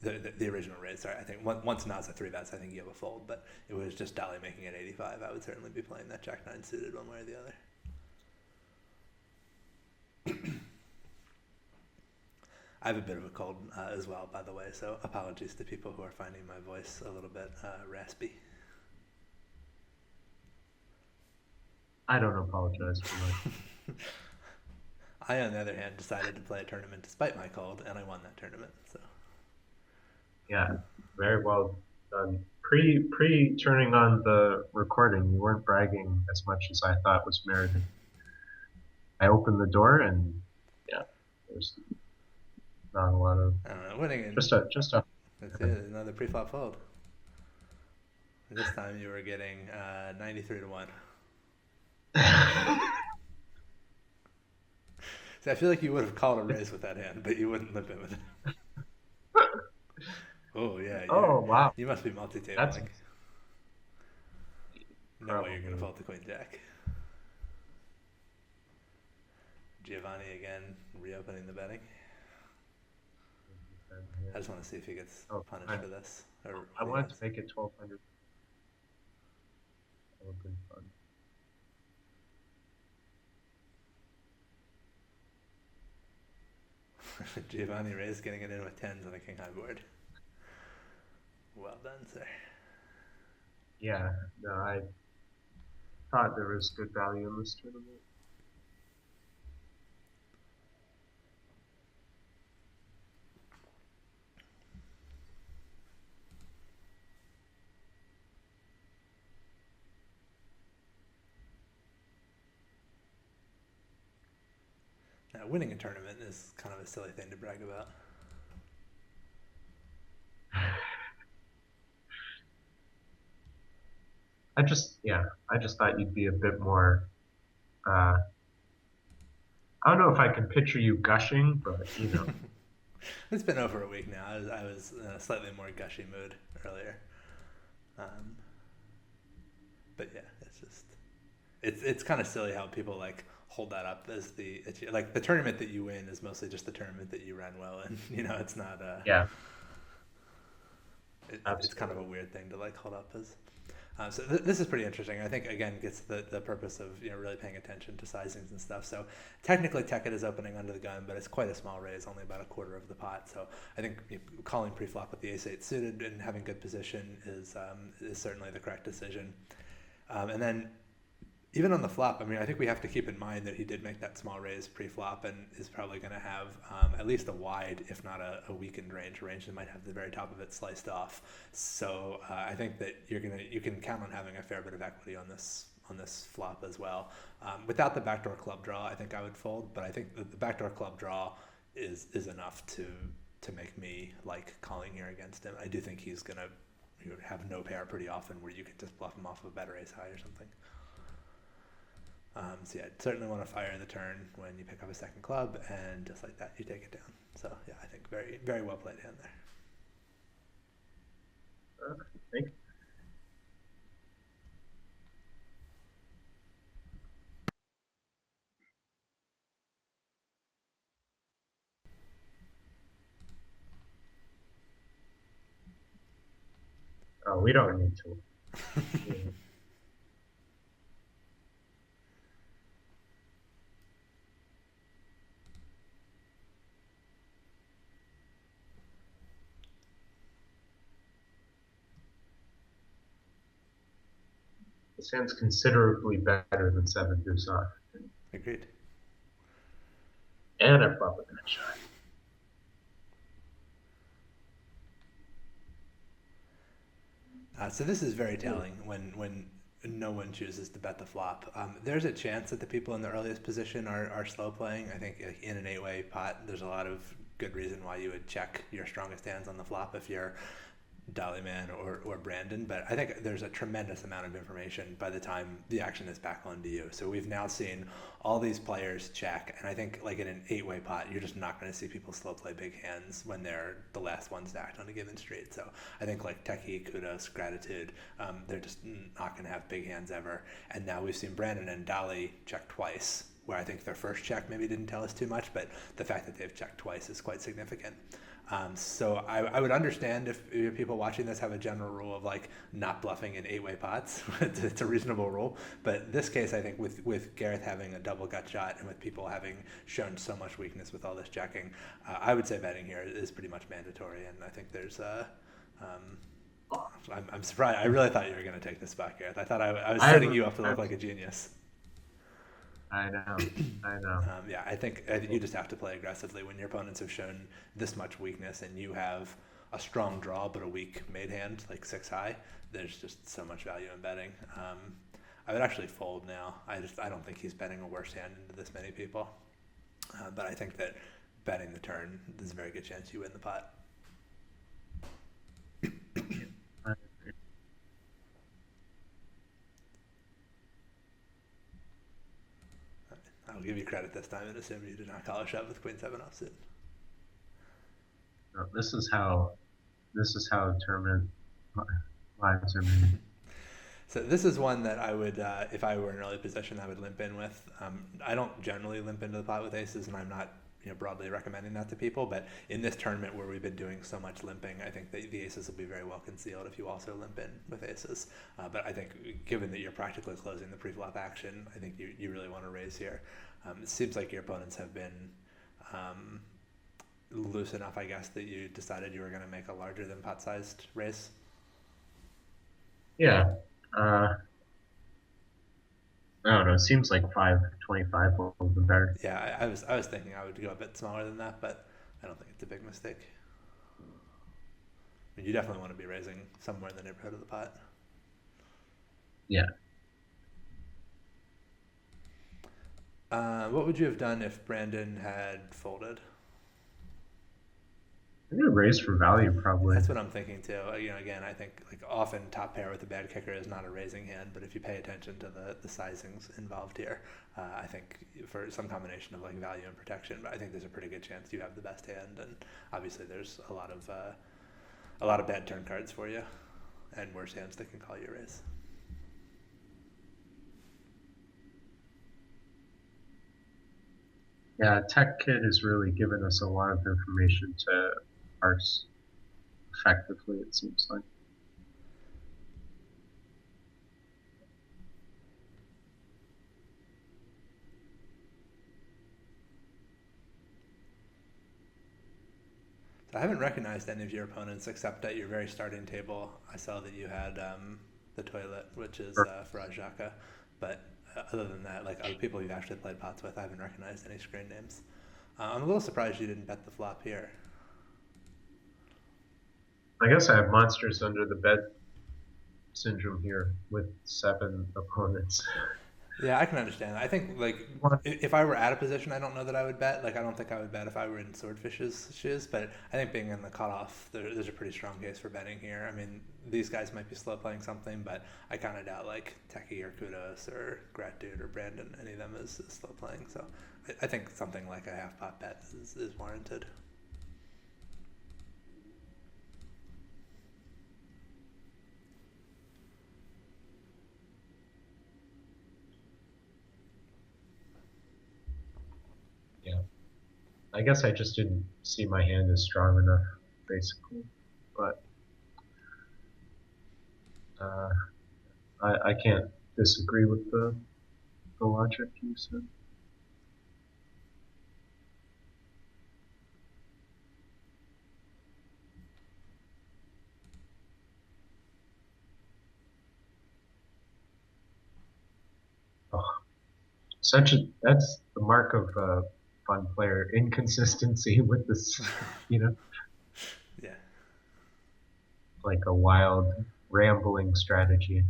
The original raise, sorry, I think once Nas at three bets, I think you have a fold, but it was just Dolly making it 85. I would certainly be playing that Jack 9 suited one way or the other. I have a bit of a cold as well, by the way, so apologies to people who are finding my voice a little bit raspy. I don't apologize for my. I, on the other hand, decided to play a tournament despite my cold, and I won that tournament. So Yeah, very well done. Pre turning on the recording, you weren't bragging as much as I thought was merited. I opened the door and yeah, there's not a lot of I don't know, winning in just a. that's it, another pre-flop fold. This time you were getting 93 to 1. See, I feel like you would have called a raise with that hand, but you wouldn't limp it with it. Oh yeah, Oh wow, you must be that's multi-tabling. No way you're gonna probably fold the queen jack. Giovanni again reopening the betting. I just want to see if he gets oh punished for this or I what he wanted to has. make it 1200. That would have been fun. Giovanni Reyes getting it in with tens on a king high board. Well done, sir. Yeah, no, I thought there was good value in this tournament. Now, winning a tournament is kind of a silly thing to brag about. I just thought you'd be a bit more. Uh, I don't know if I can picture you gushing, but you know, It's been over a week now. I was in a slightly more gushy mood earlier. Um, but yeah, it's kind of silly how people like hold that up as like the tournament that you win is mostly just the tournament that you ran well in. It's not yeah, it's kind of a absolutely. weird thing to like hold up as. So this is pretty interesting. I think again gets the purpose of really paying attention to sizings and stuff. So technically Tekkit is opening under the gun, but it's quite a small raise, only about a quarter of the pot. So I think calling pre-flop with the ace-8 suited and having good position is certainly the correct decision. And then even on the flop, I mean, I think we have to keep in mind that he did make that small raise pre-flop and is probably going to have at least a wide, if not a weakened range that might have the very top of it sliced off. So I think that you can count on having a fair bit of equity on this flop as well. Without the backdoor club draw, I think I would fold, but I think the backdoor club draw is enough to make me like calling here against him. I do think he's going to have no pair pretty often where you can just bluff him off of a better ace high or something. So yeah, certainly want to fire the turn when you pick up a second club, and just like that, you take it down. So yeah, I think very, very well played hand there. I think we don't need to. Yeah. This hand's considerably better than seven deuce off, Agreed. and I flop with that shot. So this is very telling when no one chooses to bet the flop. There's a chance that the people in the earliest position are slow playing. I think in an 8-way pot, there's a lot of good reason why you would check your strongest hands on the flop if you're Dollyman or Brandon, but I think there's a tremendous amount of information by the time the action is back onto you. So we've now seen all these players check, and I think like in an 8-way pot, you're just not going to see people slow play big hands when they're the last one stacked on a given street. So I think like Techie, Kudos, Gratitude, they're just not going to have big hands ever. And now we've seen Brandon and Dolly check twice, where I think their first check maybe didn't tell us too much, but the fact that they've checked twice is quite significant. So I would understand if people watching this have a general rule of like not bluffing in 8-way pots. It's a reasonable rule. But this case, I think with Gareth having a double gut shot and with people having shown so much weakness with all this checking, I would say betting here is pretty much mandatory. And I think there's I'm surprised. I really thought you were going to take this spot, Gareth. I thought I was setting you up to look like a genius. I know. I know. Yeah, I think you just have to play aggressively when your opponents have shown this much weakness and you have a strong draw but a weak made hand, like six high. There's just so much value in betting. I would actually fold now. I don't think he's betting a worse hand into this many people. But I think that betting the turn, there's a very good chance you win the pot. I- I'll give you credit this time and assume you did not call a shove with queen seven offsuit. no, this is how tournament lives are made. So this is one that I would, if I were in early position, I would limp in with. I don't generally limp into the pot with aces, and I'm not broadly recommending that to people. But in this tournament where we've been doing so much limping, I think that the aces will be very well concealed if you also limp in with aces. But I think given that you're practically closing the pre-flop action, I think you really want to raise here. It seems like your opponents have been loose enough, I guess, that you decided you were going to make a larger than pot-sized raise. Yeah. I don't know. It seems like 525 will be better. Yeah, I was thinking I would go a bit smaller than that, but I don't think it's a big mistake. I mean, you definitely want to be raising somewhere in the neighborhood of the pot. Yeah. What would you have done if Brandon had folded? I'm gonna raise for value probably. That's what I'm thinking too. Again, I think like often top pair with a bad kicker is not a raising hand, but if you pay attention to the sizings involved here, I think for some combination of like value and protection, but I think there's a pretty good chance you have the best hand, and obviously there's a lot of bad turn cards for you, and worse hands that can call you a raise. Yeah, Tech Kit has really given us a lot of information to parse effectively, it seems like. So I haven't recognized any of your opponents except at your very starting table. I saw that you had the toilet, which is Farajaka, but other than that, like other people you've actually played pots with, I haven't recognized any screen names. I'm a little surprised you didn't bet the flop here. I guess I have monsters under the bed syndrome here with 7 opponents. Yeah, I can understand that. I think like if I were at a position, I don't know that I would bet. Like I don't think I would bet if I were in Swordfish's shoes, but I think being in the cutoff, there's a pretty strong case for betting here. I mean, these guys might be slow playing something, but I kind of doubt like Techie or Kudos or Grat Dude or Brandon, any of them is slow playing. So I think something like a half pot bet is warranted. Yeah. I guess I just didn't see my hand as strong enough, basically. But uh, I can't disagree with the logic you said. Oh, that's the mark of a fun player, inconsistency with this, you know, Yeah. like a wild, rambling strategy.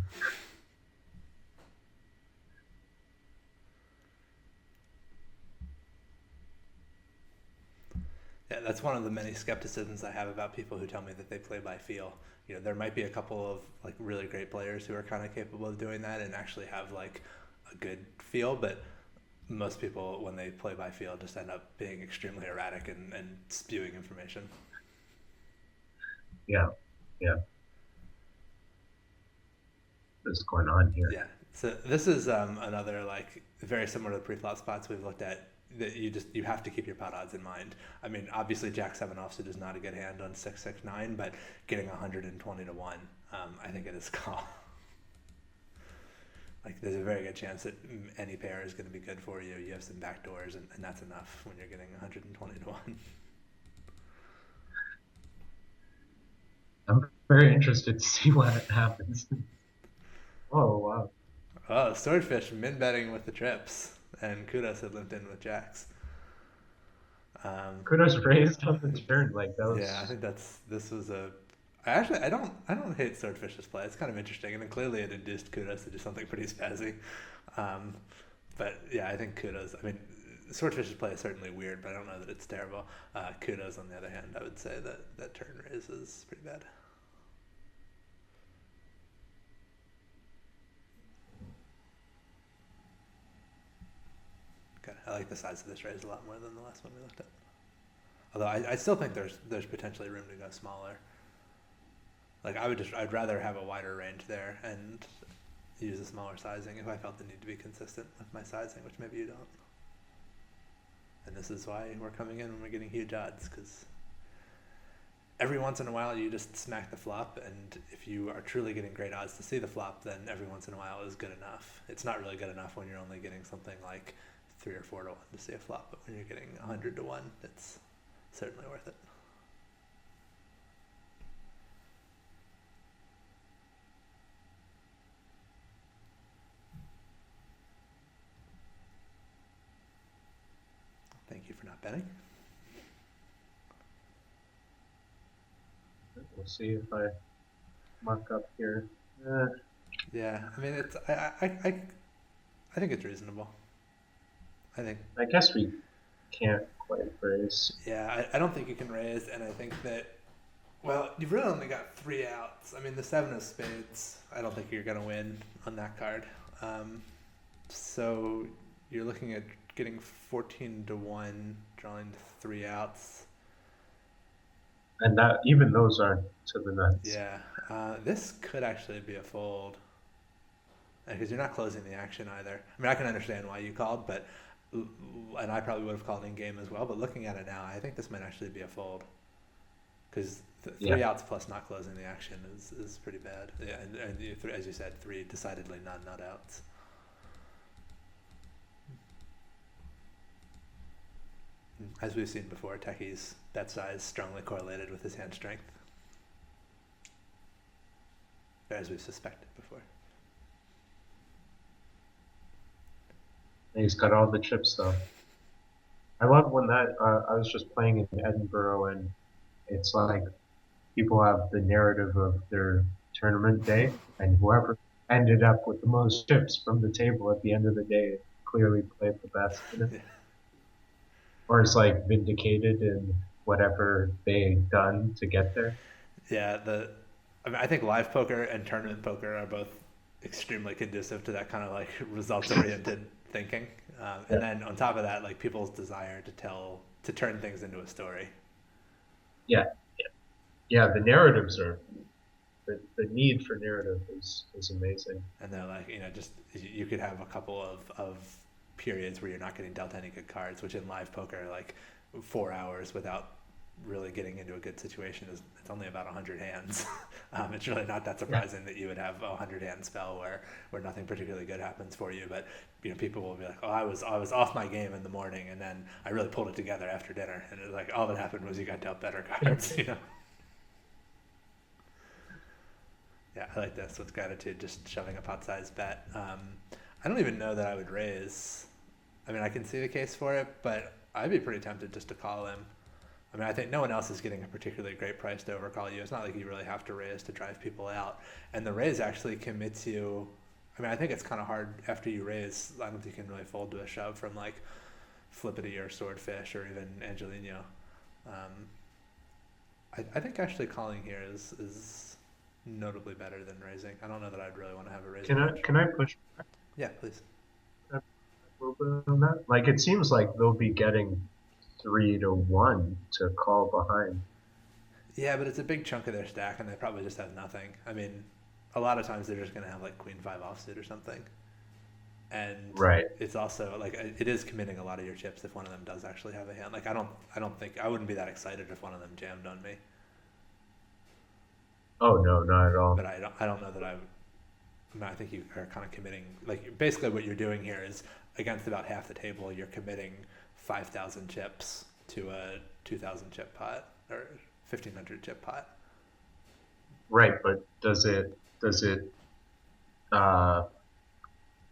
Yeah, that's one of the many skepticisms I have about people who tell me that they play by feel. There might be a couple of like really great players who are kind of capable of doing that and actually have like a good feel, but most people when they play by feel just end up being extremely erratic and spewing information. Yeah, yeah. What's going on here? Yeah. So this is another like very similar to the pre-flop spots we've looked at that you have to keep your pot odds in mind. I mean, obviously Jack seven offsuit is not a good hand on 669, but getting 120 to one, I think it is call. Like there's a very good chance that any pair is going to be good for you. You have some back doors, and that's enough when you're getting 120 to one. I'm very interested to see what happens. Oh wow. Oh, swordfish min betting with the trips. and Kudos had limped in with jacks. Um, Kudos raised on the turn. Like that yeah, I was think this was a. I don't hate Swordfish's play. It's kind of interesting, and then clearly it induced Kudos to do something pretty spazzy. Um, but yeah, I think Kudos. I mean, Swordfish's play is certainly weird, but I don't know that it's terrible. Kudos, on the other hand, I would say that turn raise is pretty bad. Okay, I like the size of this raise a lot more than the last one we looked at. Although I still think there's potentially room to go smaller. Like I'd rather have a wider range there and use a smaller sizing if I felt the need to be consistent with my sizing, which maybe you don't. And this is why we're coming in when we're getting huge odds, because every once in a while you just smack the flop, and if you are truly getting great odds to see the flop, then every once in a while is good enough. It's not really good enough when you're only getting something like 3 or 4 to 1 to see a flop, but when you're getting 100 to 1, it's certainly worth it. Thank you for not betting. we'll see if I muck up here. Yeah, I mean it's I think it's reasonable. I think I guess we can't quite raise. yeah, I don't think you can raise, and I think that well, you've really only got 3 outs. I mean, the 7 of spades, I don't think you're going to win on that card. So you're looking at getting 14 to 1, drawing 3 outs. And that even those aren't to the nuts. Yeah, this could actually be a fold because you're not closing the action either. I mean, I can understand why you called, but and I probably would have called in game as well. But looking at it now, I think this might actually be a fold because 3 outs plus not closing the action is pretty bad. Yeah, and as you said, 3 decidedly not outs. As we've seen before, Techie's bet size strongly correlated with his hand strength, as we've suspected before. And he's got all the chips though. I love when that I was just playing in Edinburgh, and it's like people have the narrative of their tournament day, and whoever ended up with the most chips from the table at the end of the day clearly played the best, you know? Yeah. Or is like vindicated in whatever they done to get there. Yeah, I mean, I think live poker and tournament poker are both extremely conducive to that kind of like results oriented thinking. And then on top of that, like people's desire to turn things into a story. Yeah, yeah. The narratives are the need for narrative is amazing. And they're like, just you could have a couple of periods where you're not getting dealt any good cards, which in live poker, like 4 hours without really getting into a good situation it's only about 100 hands. It's really not that surprising that you would have a 100 hand spell where nothing particularly good happens for you, but people will be like, oh, I was off my game in the morning and then I really pulled it together after dinner, and it's like all that happened was you got dealt better cards. Yeah, I like this with gratitude, just shoving a pot size bet. I don't even know that I would raise. I mean, I can see the case for it, but I'd be pretty tempted just to call him. I mean, I think no one else is getting a particularly great price to overcall you. It's not like you really have to raise to drive people out. And the raise actually commits you. I mean, I think it's kind of hard after you raise. I don't think you can really fold to a shove from like Flippity or Swordfish or even Angelino. I think actually calling here is notably better than raising. I don't know that I'd really want to have a raise. Can I push back Yeah, please. a little bit on that? Like it seems like they'll be getting 3 to 1 to call behind. Yeah, but it's a big chunk of their stack, and they probably just have nothing. I mean, a lot of times they're just going to have like Queen 5 offsuit or something. And right. It's also like it is committing a lot of your chips if one of them does actually have a hand. Like I don't think I wouldn't be that excited if one of them jammed on me. Oh no, not at all. But I don't know that I mean, I think you are kind of committing, like basically what you're doing here is against about half the table, you're committing 5,000 chips to a 2,000 chip pot or 1,500 chip pot. Right, but does it uh,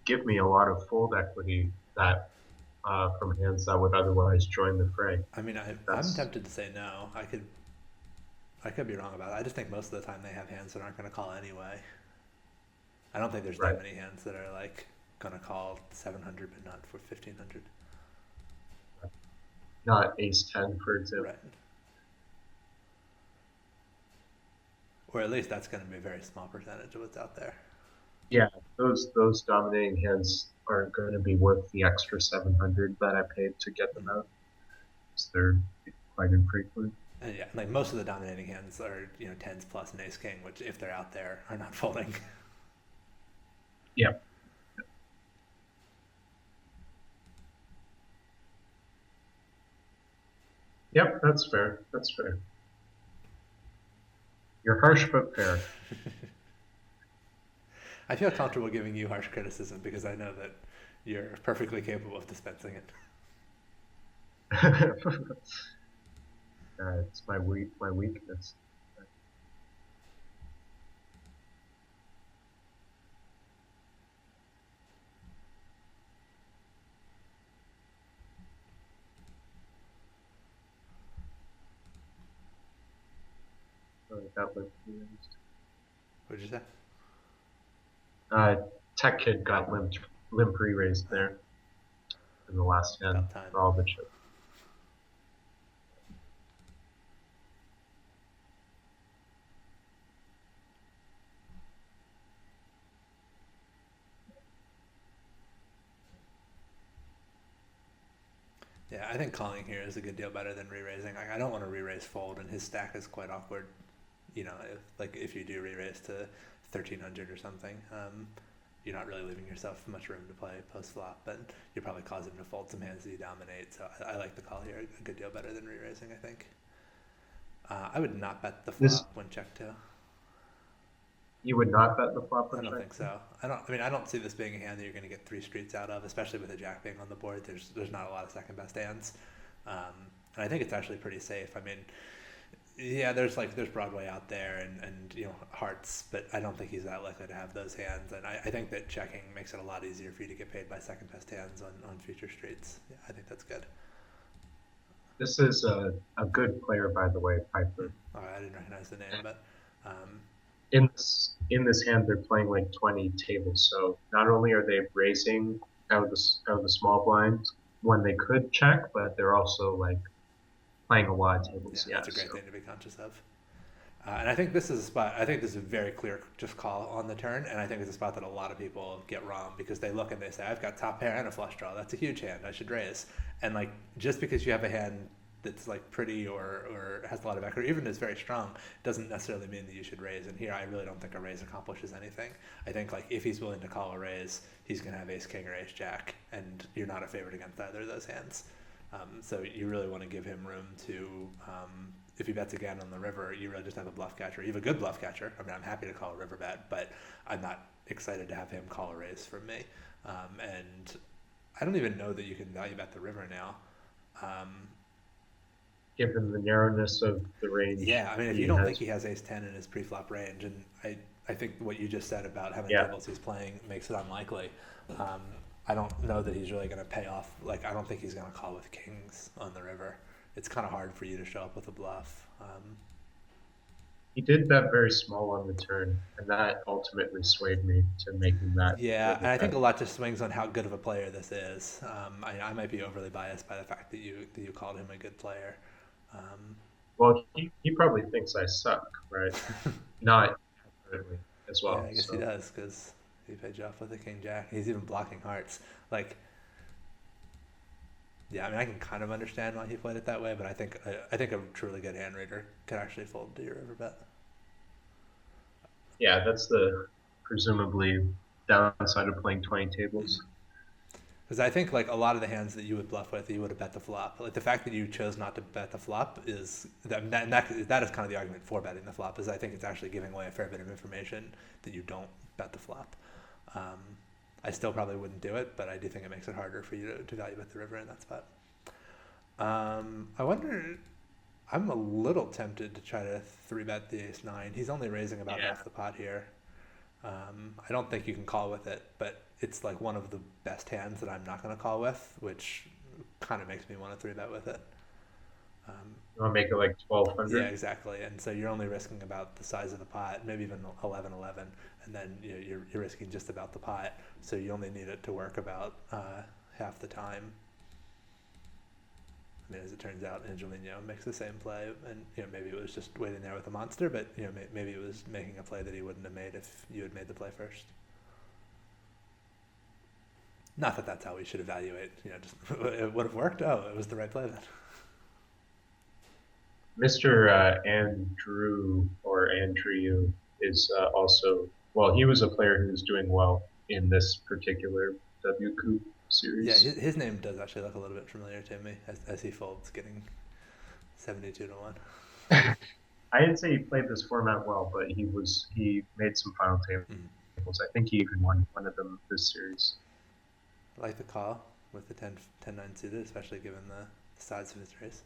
give me a lot of fold equity that from hands that would otherwise join the fray. I mean, I'm That's tempted to say no. I could be wrong about it. I just think most of the time they have hands that aren't going to call anyway. I don't think there's that right. many hands that are like going to call 700 but not for 1500. Not ace 10, for Right. example. Or at least that's going to be a very small percentage of what's out there. Yeah, those dominating hands aren't going to be worth the extra 700 that I paid to get them Mm. out. So they're quite infrequent. And yeah, like most of the dominating hands are, tens plus and ace king, which if they're out there are not folding. Yeah. Yep, that's fair. That's fair. You're harsh but fair. I feel comfortable giving you harsh criticism because I know that you're perfectly capable of dispensing it. It's my weakness. That limp raised. What'd you say? Uh, Tech Kid got limp re-raised there in the last hand About time. for all the chips. Yeah, I think calling here is a good deal better than re-raising. I don't want to re-raise fold, and his stack is quite awkward. If you do re-raise to 1300 or something, you're not really leaving yourself much room to play post flop, but you'll probably cause him to fold some hands that you dominate. So I like the call here a good deal better than re-raising. I think. I would not bet the This flop when check two. You would not bet the flop I on don't check? think so. I don't see this being a hand that you're going to get three streets out of, especially with a jack being on the board. There's not a lot of second best hands, and I think it's actually pretty safe. I mean, yeah, there's Broadway out there and hearts, but I don't think he's that likely to have those hands. And I think that checking makes it a lot easier for you to get paid by second best hands on future streets. Yeah, I think that's good. This is a good player, by the way, Piper. Oh, I didn't recognize the name, but In this hand, they're playing like 20 tables. So not only are they raising out of the small blind when they could check, but they're also like playing a lot of yeah, tables. Yeah. that's a great So thing to be conscious of. And I think this is a spot. I think this is a very clear just call on the turn, and I think it's a spot that a lot of people get wrong because they look and they say, "I've got top pair and a flush draw. That's a huge hand. I should raise." And like just because you have a hand that's like pretty or has a lot of equity, even is very strong, doesn't necessarily mean that you should raise. And here, I really don't think a raise accomplishes anything. I think like if he's willing to call a raise, he's gonna have ace king or ace jack, and you're not a favorite against either of those hands. So you really want to give him room to, if he bets again on the river, you really just have a bluff catcher. You have a good bluff catcher. I mean, I'm happy to call a river bet, but I'm not excited to have him call a raise from me. And I don't even know that you can value bet the river now. Um, given the narrowness of the range yeah, I mean, if he you don't think has, he has ace 10 in his pre-flop range, and I think what you just said about how many yeah, tables he's playing makes it unlikely. Um, I don't know that he's really going to pay off. Like, I don't think he's going to call with kings on the river. It's kind of hard for you to show up with a bluff. he did bet very small on the turn, and that ultimately swayed me to making that Yeah, and river I think bet. a lot just swings on how good of a player this is. I might be overly biased by the fact that you called him a good player. Um, Well, he probably thinks I suck, right? Not really as yeah, well. I guess he So does because he paid you off with a king jack. He's even blocking hearts. Like, yeah, I mean, I can kind of understand why he played it that way, but I think a truly good hand reader could actually fold to your river bet. yeah, that's the presumably downside of playing 20 tables. Because I think like a lot of the hands that you would bluff with, you would have bet the flop. Like the fact that you chose not to bet the flop is that is kind of the argument for betting the flop. Is I think it's actually giving away a fair bit of information that you don't bet the flop. Um, I still probably wouldn't do it, but I do think it makes it harder for you to value bet the river in that spot. I wonder. I'm a little tempted to try to three bet the ace nine. He's only raising about Yeah, half the pot here. I don't think you can call with it, but it's like one of the best hands that I'm not going to call with, which kind of makes me want to three bet with it. Um, You want to make it like yeah, 1200? exactly. And so you're only risking about the size of the pot, maybe even 11-11, and then you're risking just about the pot. So you only need it to work about half the time. I mean, as it turns out, Angelino makes the same play, and maybe it was just waiting there with a monster, but maybe it was making a play that he wouldn't have made if you had made the play first. Not that that's how we should evaluate. Just it would have worked. Oh, it was the right play then. Mr. Andrew or Andrew is also, well, he was a player who was doing well in this particular WQ Yeah, series. his name does actually look a little bit familiar to me as he folds, getting 72-1. I didn't say he played this format well, but he made some final Mm. tables. I think he even won one of them this series. I like the call with the 10-9 suited, especially given the size of his race.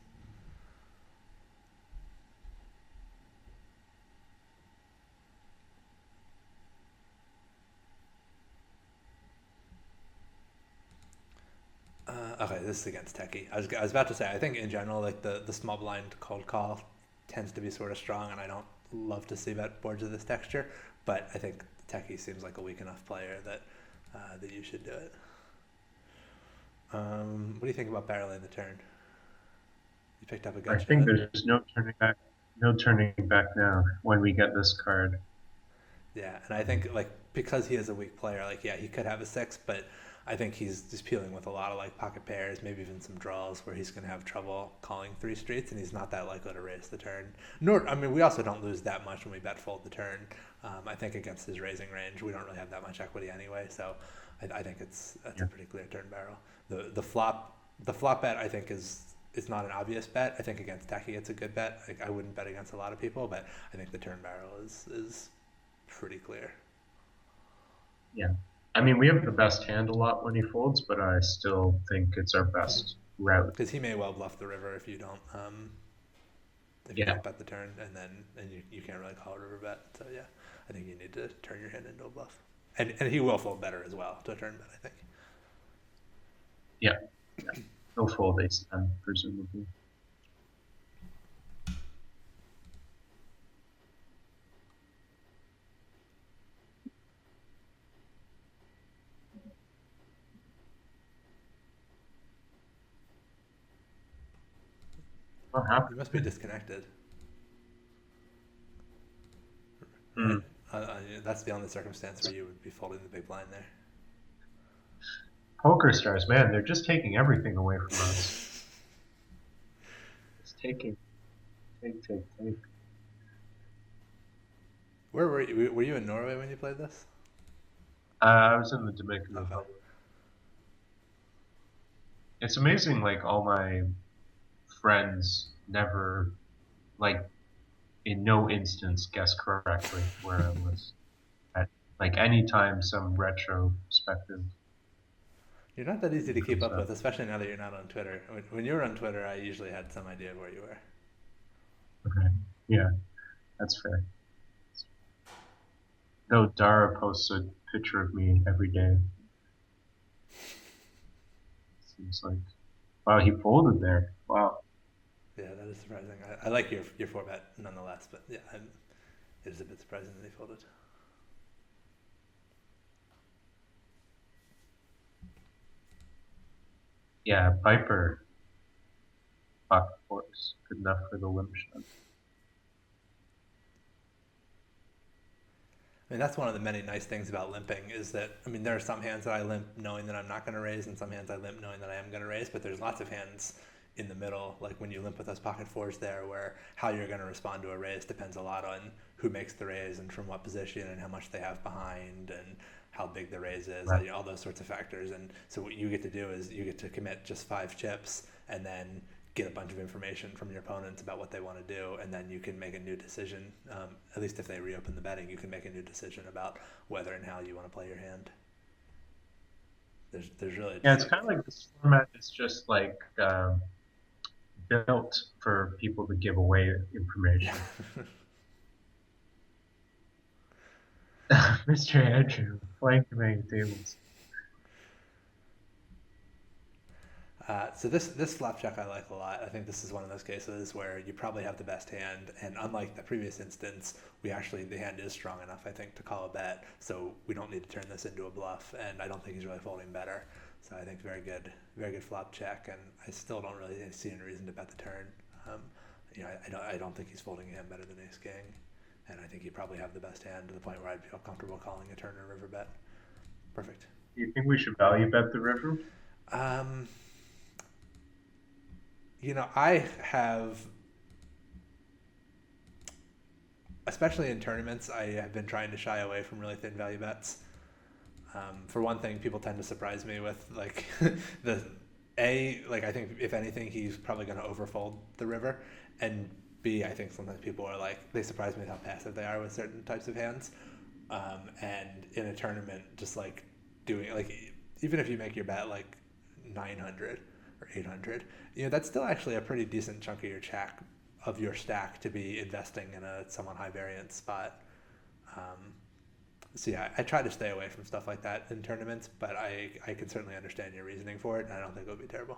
Okay, this is against Techie. I was about to say, I think in general, like the small blind cold call tends to be sort of strong, and I don't love to see bet boards of this texture, but I think Techie seems like a weak enough player that you should do it. What do you think about barreling the turn? You picked up a I gut think shot. there's no turning back, no turning back now when we get this card. Yeah, and I think like because he is a weak player, like yeah, he could have a six, but I think he's just peeling with a lot of like pocket pairs, maybe even some draws where he's going to have trouble calling three streets, and he's not that likely to raise the turn. Nor, I mean, we also don't lose that much when we bet fold the turn. I think against his raising range, we don't really have that much equity anyway, so I think that's Yeah, a pretty clear turn barrel. The flop bet I think is not an obvious bet. I think against Taki it's a good bet. Like, I wouldn't bet against a lot of people, but I think the turn barrel is pretty clear. yeah. I mean, we have the best hand a lot when he folds, but I still think it's our best route. Because he may well bluff the river if you Yeah, don't bet the turn, and you can't really call a river bet. So yeah, I think you need to turn your hand into a bluff, and he will fold better as well to a turn bet. I think. yeah, yeah. He'll fold ace 10, presumably. What You must be happened? disconnected, right? Hmm. That's the only circumstance where you would be folding the big blind there. Poker stars, man, they're just taking everything away from us. It's taking, take. Where were you? Were you in Norway when you played this? I was in the Dominican Okay. Republic. It's amazing, like, all my friends never, like, in no instance guessed correctly where I was at, like, anytime some retrospective You're not that easy to keep comes up up. with, especially now that you're not on Twitter. When you were on Twitter, I usually had some idea of where you were. Okay. Yeah, that's fair. Though Dara posts a picture of me every day. Seems like, wow, he folded there. Wow. Yeah, that is surprising. I like your four bet nonetheless, but yeah, it is a bit surprising that he folded. Yeah, Piper, pocket fours. Good enough for the limp shot. I mean, that's one of the many nice things about limping is that, I mean, there are some hands that I limp knowing that I'm not going to raise, and some hands I limp knowing that I am going to raise, but there's lots of hands in the middle, like when you limp with those pocket fours there, where how you're going to respond to a raise depends a lot on who makes the raise and from what position and how much they have behind and how big the raise is, Right. all those sorts of factors. And so what you get to do is you get to commit just 5 chips and then get a bunch of information from your opponents about what they want to do, and then you can make a new decision. At least if they reopen the betting, you can make a new decision about whether and how you want to play your hand. There's really Yeah, just it's like kind of like this format is just like built for people to give away yeah. information. Mr. Andrew, playing too many tables. So this flop check I like a lot. I think this is one of those cases where you probably have the best hand, and unlike the previous instance, the hand is strong enough, I think, to call a bet. So we don't need to turn this into a bluff, and I don't think he's really folding better. So I think very good flop check, and I still don't really see any reason to bet the turn. Um, I don't think he's folding a hand better than Ace King, and I think you probably have the best hand to the point where I'd feel comfortable calling a turn or river bet. Perfect. Do you think we should value bet the river? Um, I have, especially in tournaments, I have been trying to shy away from really thin value bets. For one thing, people tend to surprise me with like the I think if anything, he's probably going to overfold the river, and B, I think sometimes people are like they surprise me with how passive they are with certain types of hands, and in a tournament, just like doing like even if you make your bet like 900 or 800, that's still actually a pretty decent chunk of your stack to be investing in a somewhat high variance spot. Um, so yeah, I try to stay away from stuff like that in tournaments, but I can certainly understand your reasoning for it, and I don't think it would be terrible.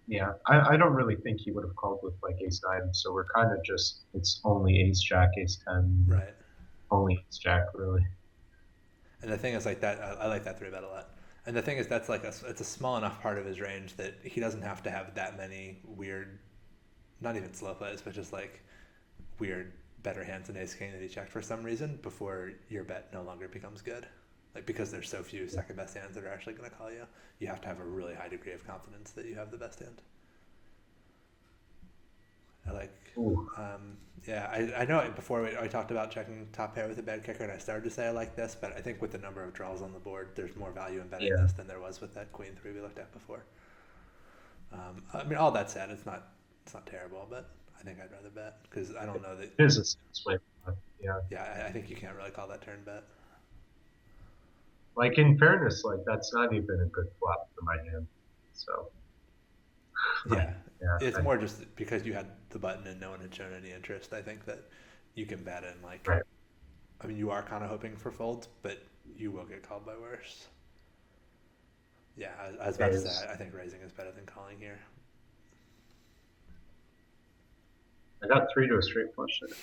Yeah, I don't really think he would have called with like ace nine, so we're kind of just it's only ace jack, ace ten, Right. only ace jack really. And the thing is like that, I like that three bet a lot. And the thing is that's it's a small enough part of his range that he doesn't have to have that many weird, not even slow plays, but just like weird better hands than ace king that he checked for some reason before your bet no longer becomes good. Like because there's so few second best hands that are actually going to call you, you have to have a really high degree of confidence that you have the best hand. I like, Ooh, yeah, I know before I talked about checking top pair with a bad kicker, and I started to say I like this, but I think with the number of draws on the board, there's more value in betting yeah, this than there was with that queen three we looked at before. I mean, all that said, it's not terrible, but I think I'd rather bet because I don't know that. it is a sense way. Yeah, Yeah, I think you can't really call that turn bet. like in fairness, like that's not even a good flop for my hand. So like, Yeah, yeah, it's more just because you had the button and no one had shown any interest. I think that you can bet in like, right. I mean, you are kind of hoping for folds, but you will get called by worse. Yeah, I was about to say Is I think raising is better than calling here. I got three to a straight flush there.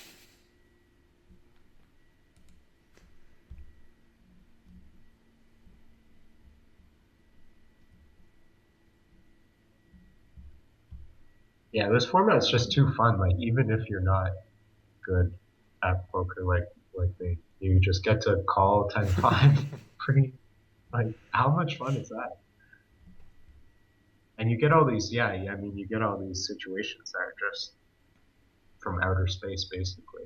Yeah, this format is just too fun. Like even if you're not good at poker, like me, you just get to call 10-5. Pretty like how much fun is that? And you get all these, yeah, I mean, you get all these situations that are just from outer space, basically.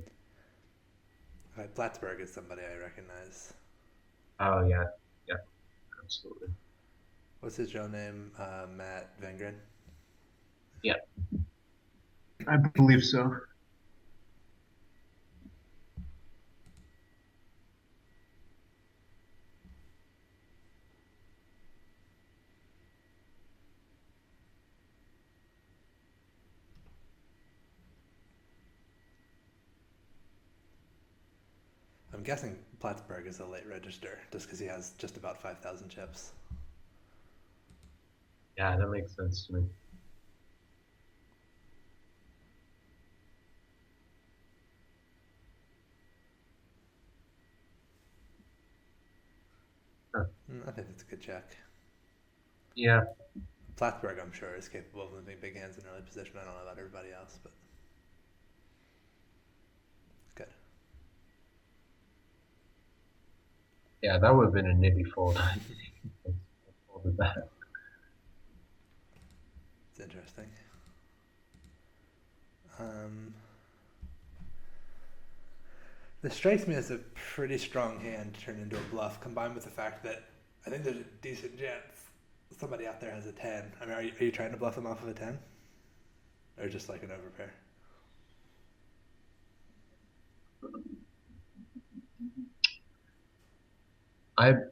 Plattsburgh is somebody I recognize. Oh yeah, yeah, absolutely. What's his real name? Matt Vengren. Yeah, I believe so. I'm guessing Plattsburgh is a late register just because he has just about 5,000 chips. Yeah, that makes sense to me. Huh. I think that's a good check. Yeah, Plattsburgh, I'm sure, is capable of moving big hands in early position. I don't know about everybody else, but good. yeah, that would have been a nitty fold. I folded that. It's interesting. Um, this strikes me as a pretty strong hand to turn into a bluff, combined with the fact that I think there's a decent chance somebody out there has a 10. I mean, are you trying to bluff him off of a 10? Or just like an overpair?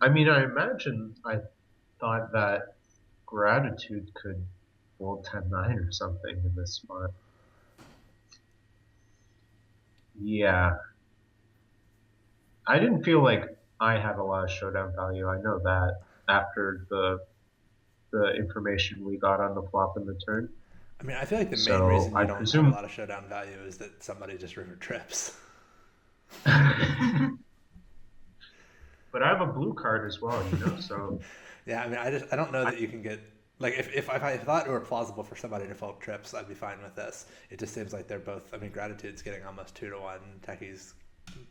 I mean, I imagine I thought that gratitude could fold 10-9 or something in this spot. Yeah, I didn't feel like I had a lot of showdown value. I know that after the information we got on the flop and the turn. I mean, I feel like the main So reason you I don't have a presume. lot of showdown value is that somebody just river trips. But I have a blue card as well, so Yeah, I mean, I don't know I, that you can get like if I thought it were plausible for somebody to fold trips, I'd be fine with this. It just seems like they're both. I mean, Gratitude's getting almost 2 to 1. Techie's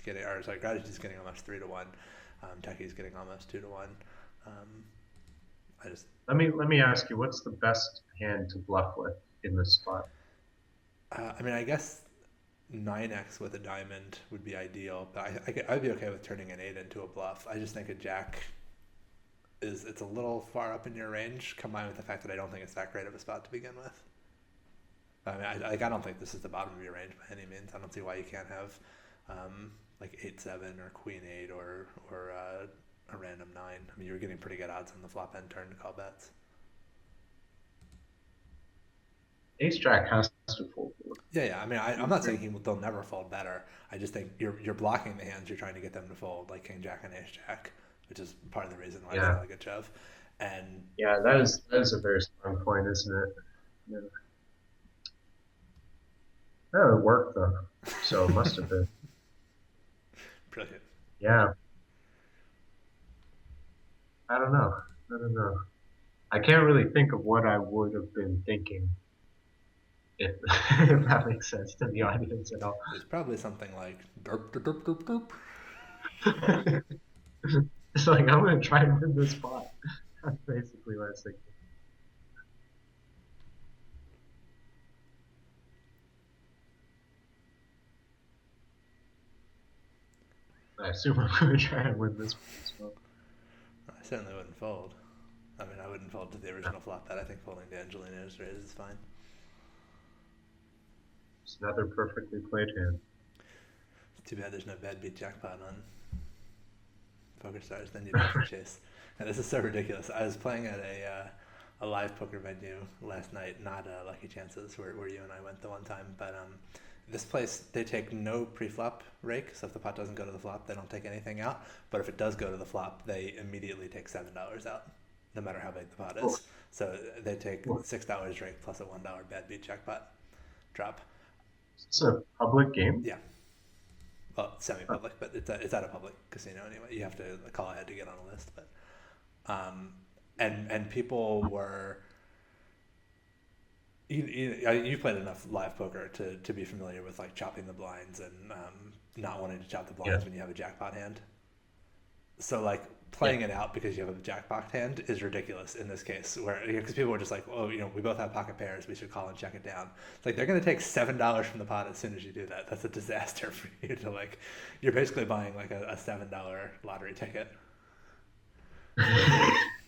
getting, or sorry, Gratitude's getting almost 3 to 1. Techie's getting almost 2 to 1. Um, I just, let me ask you, what's the best hand to bluff with in this spot? I mean, I guess 9x with a diamond would be ideal, but I'd be okay with turning an 8 into a bluff. I just think a jack is it's a little far up in your range, combined with the fact that I don't think it's that great of a spot to begin with. I mean, I don't think this is the bottom of your range by any means. I don't see why you can't have like 8-7 or queen 8 or a random 9. I mean, you're getting pretty good odds on the flop end turn to call bets. Ace Jack has to fold. Yeah, yeah. I mean, I'm not saying they'll never fold better. I just think you're blocking the hands you're trying to get them to fold, like King Jack and Ace Jack, which is part of the reason why it's Yeah, not a good shove. And yeah, that is a very strong point, isn't it? Yeah. That worked though, so it must have been. brilliant. Yeah, I don't know. I don't know. I can't really think of what I would have been thinking if, if that makes sense to the audience at all. It's probably something like derp derp derp derp. It's like I'm gonna try and win this spot. That's basically what I was thinking. I assume I'm gonna try and win this one as well. I certainly wouldn't fold. I mean, I wouldn't fold to the original flop bet. I think folding to Angelina's raise is fine. It's another perfectly played hand. Too bad there's no bad beat jackpot on Poker Stars. Then you'd have to chase. And this is so ridiculous. I was playing at a live poker venue last night, not Lucky Chances, where you and I went the one time. But this place, they take no pre-flop rake, so if the pot doesn't go to the flop, they don't take anything out. But if it does go to the flop, they immediately take $7 out, no matter how big the pot Oh, is. So they take oh. $6 rake plus a $1 bad beat jackpot drop. It's a public game. Yeah, well, semi-public, but it's at a public casino anyway. You have to call ahead to get on a list, but um, and people were you played enough live poker to be familiar with like chopping the blinds and not wanting to chop the Yeah, blinds when you have a jackpot hand. So like yeah. playing it out because you have a jackpot hand is ridiculous in this case, where because people were just like, oh, we both have pocket pairs, we should call and check it down. It's like they're going to take $7 from the pot as soon as you do that. That's a disaster for you to like. You're basically buying like a $7 lottery ticket.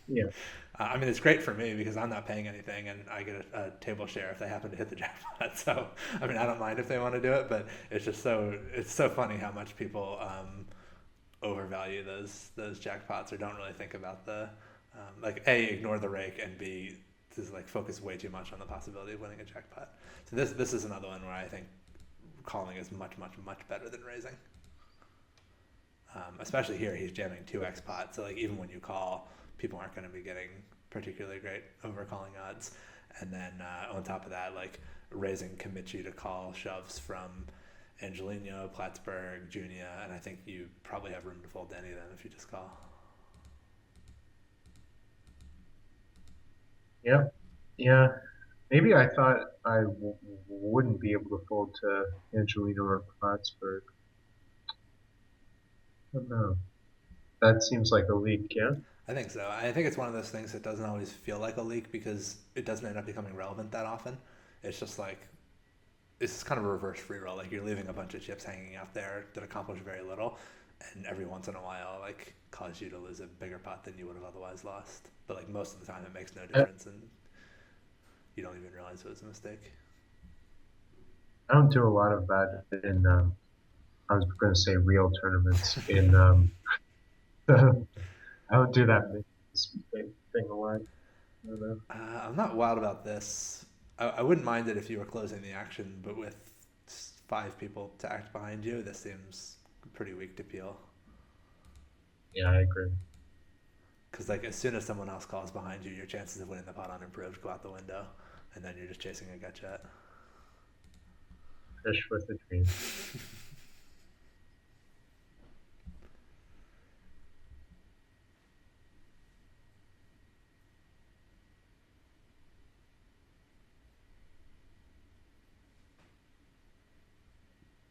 Yeah. I mean, it's great for me because I'm not paying anything and I get a table share if they happen to hit the jackpot. So, I mean, I don't mind if they want to do it, but it's so funny how much people overvalue those jackpots or don't really think about the like A, ignore the rake, and B, just like focus way too much on the possibility of winning a jackpot. So this is another one where I think calling is much better than raising. Especially here, he's jamming 2x pot. So like even when you call, people aren't going to be getting particularly great overcalling odds. And then on top of that, like raising commits you to call shoves from Angelino, Plattsburgh, Junia, and I think you probably have room to fold any of them if you just call. Yeah. Yeah. Maybe I thought I wouldn't be able to fold to Angelino or Plattsburgh. I don't know. That seems like a leak, yeah? I think so. I think it's one of those things that doesn't always feel like a leak because it doesn't end up becoming relevant that often. It's just like it's kind of a reverse free roll. Like you're leaving a bunch of chips hanging out there that accomplish very little, and every once in a while, like cause you to lose a bigger pot than you would have otherwise lost. But like most of the time, it makes no I, difference, and you don't even realize it was a mistake. I don't do a lot of that in, I was going to say real tournaments. I don't do that thing a lot. I don't know. I'm not wild about this. I wouldn't mind it if you were closing the action, but with 5 people to act behind you, this seems pretty weak to peel. Yeah, I agree. Because like as soon as someone else calls behind you, your chances of winning the pot unimproved go out the window, and then you're just chasing a gut shot. Fish with a dream.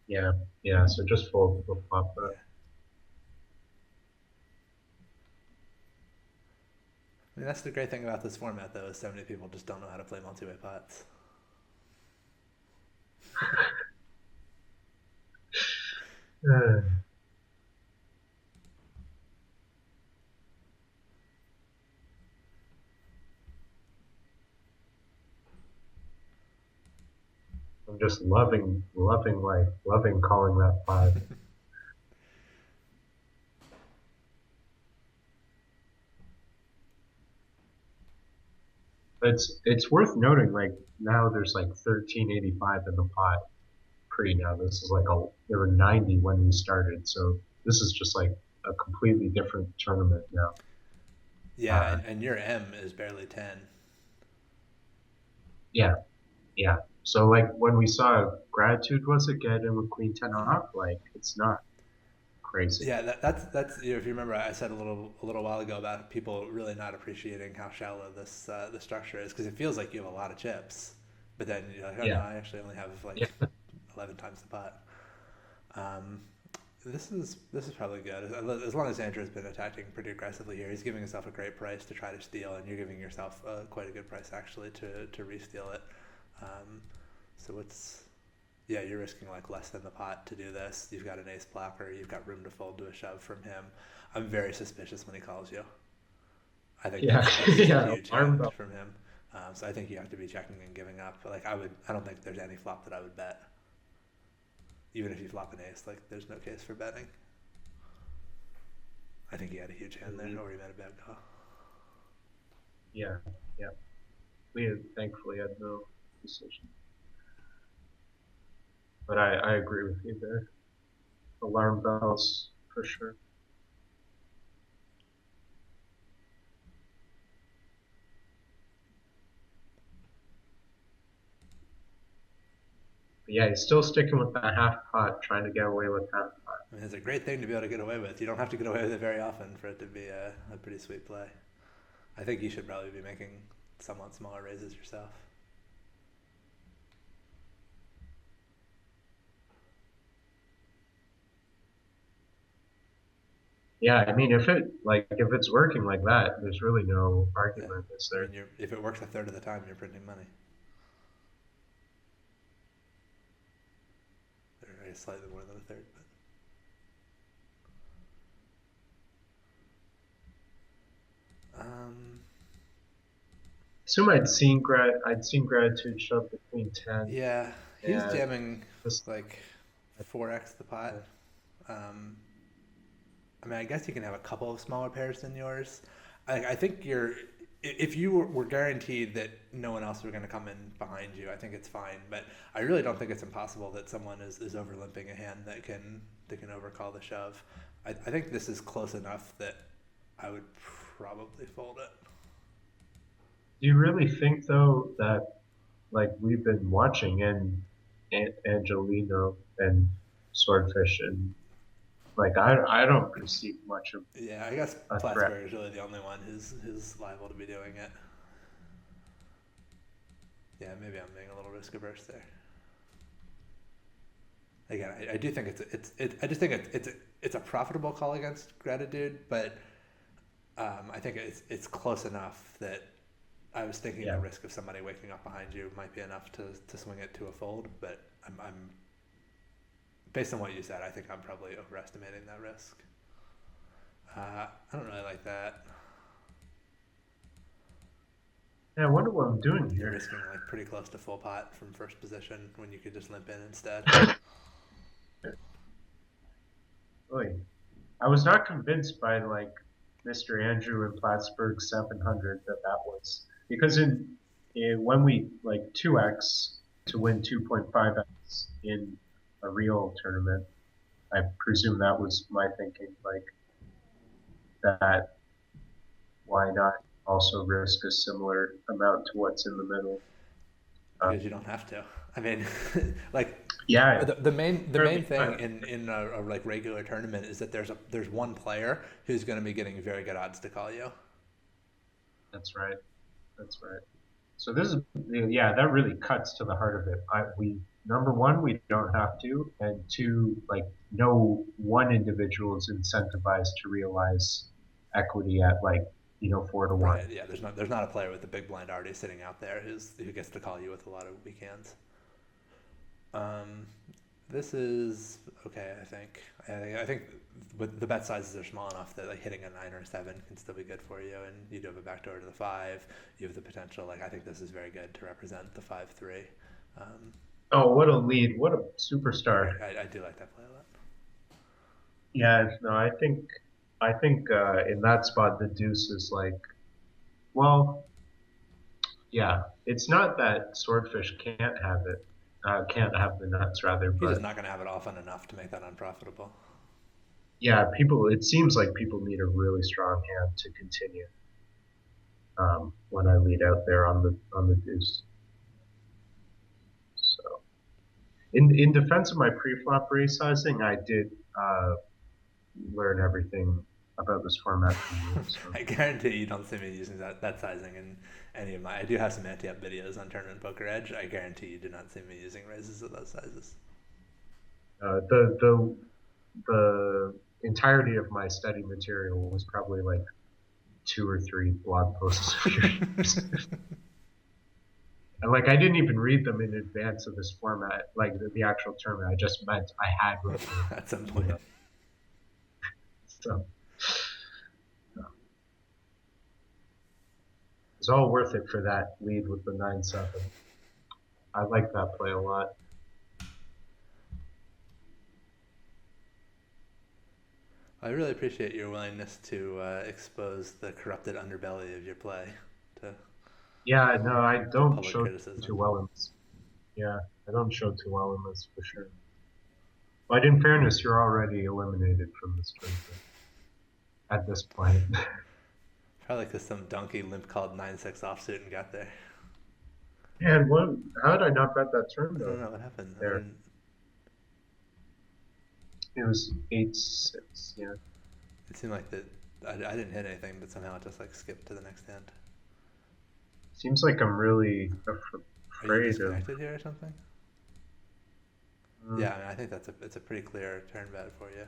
Yeah, yeah. So just fold the flop. Yeah. I mean, that's the great thing about this format, though, is so many people just don't know how to play multi-way pots. I'm just loving life, loving calling that five. It's worth noting, like now there's like 1385 in the pot pre now. This is like there were 90 when we started, so this is just like a completely different tournament now. Yeah, Uh, and your M is barely 10. yeah, yeah. So like when we saw gratitude was it get in with queen 10 Mm-hmm. off, like it's not crazy. Yeah, that's if you remember, I said a little while ago about people really not appreciating how shallow this the structure is because it feels like you have a lot of chips, but then you're like, oh no, Yeah, I actually only have yeah, like 11 times the pot. Um, this is probably good as long as Andrew's been attacking pretty aggressively here. He's giving himself a great price to try to steal, and you're giving yourself quite a good price actually to re-steal it. Um, so it's yeah, you're risking like less than the pot to do this. You've got an ace blocker. You've got room to fold to a shove from him. I'm very suspicious when he calls you. I think yeah, that's just a yeah. huge Alarm hand bell. from him. So I think you have to be checking and giving up. Like I don't think there's any flop that I would bet. Even if you flop an ace, like there's no case for betting. I think he had a huge hand there, or he made a bad call. Yeah, yeah. We had, thankfully had no decision, but I agree with you there. Alarm bells for sure. But yeah, he's still sticking with that half pot, trying to get away with half pot. I mean, it's a great thing to be able to get away with. You don't have to get away with it very often for it to be a pretty sweet play. I think you should probably be making somewhat smaller raises yourself. Yeah, I mean, if it's working like that, there's really no Yeah. argument, is I mean, there? if it works a third of the time, you're printing money. Or slightly more than a third, but Assume I'd seen gratitude shove between 10 yeah, he's and jamming just like 4x the pot. Um, I mean, I guess you can have a couple of smaller pairs than yours. I think you're if you were guaranteed that no one else was going to come in behind you, I think it's fine. But I really don't think it's impossible that someone is over limping a hand that can overcall the shove. I think this is close enough that I would probably fold it. do you really think though that like we've been watching and Angelino and Swordfish and like I don't perceive much of Yeah, I guess a threat. Plattsburgh is really the only one who's liable to be doing it. Yeah, maybe I'm being a little risk averse there. Again, I do think I just think it's a profitable call against gratitude, but I think it's close enough that I was thinking the Yeah, risk of somebody waking up behind you might be enough to swing it to a fold, but I'm based on what you said, I think I'm probably overestimating that risk. I don't really like that. yeah. I wonder what I'm doing You're here. risking like pretty close to full pot from first position when you could just limp in instead. Really, I was not convinced by like Mr. Andrew and Plattsburgh 700 that was because in when we like 2x to win 2.5x in a real tournament. I presume that was my thinking, like that. Why not also risk a similar amount to what's in the middle? Because you don't have to. I mean, like Yeah, the main fairly thing fun. in a like regular tournament is that there's one player who's going to be getting very good odds to call you. That's right. That's right. So this is, yeah, that really cuts to the heart of it. We number one, we don't have to, and two, like no one individual is incentivized to realize equity at like 4 to 1. Right? Yeah. There's not a player with a big blind already sitting out there who gets to call you with a lot of weak hands. Um, this is okay. I think with the bet sizes are small enough that like hitting a 9 or 7 can still be good for you, and you do have a backdoor to the 5. You have the potential. Like I think this is very good to represent the 5-3. Um, Oh, what a lead! What a superstar! I do like that play a lot. Yeah, no, I think in that spot the deuce is like, well, yeah, it's not that swordfish can't have it, can't have the nuts rather, He's just but not going to have it often enough to make that unprofitable. yeah, it seems like people need a really strong hand to continue. When I lead out there on the deuce. So in defense of my pre-flop race sizing, I did learn everything about this format from you. So I guarantee you don't see me using that sizing in any of my. I do have some anti-up videos on Tournament Poker Edge. I guarantee you do not see me using raises of those sizes. the entirety of my study material was probably like 2 or 3 blog posts of yours. And like I didn't even read them in advance of this format, like the actual tournament. I just meant I had read them, At some you point. know. So it's all worth it for that lead with the 9-7. I like that play a lot. I really appreciate your willingness to expose the corrupted underbelly of your play to, Yeah, no, I to don't public show criticism. too well in this. Yeah, I don't show too well in this for sure. But in fairness, you're already eliminated from this tournament at this point. Probably because some donkey limp called 9-6 offsuit and got there. Man, what? How did I not bet that turn I don't though? know what happened. I There, didn't. it was 8-6. Yeah, It seemed like that. I didn't hit anything, but somehow it just like skipped to the next hand. seems like I'm really Are you afraid of. disconnected here or something? Mm, Yeah, I mean, I think it's a pretty clear turn bet for you.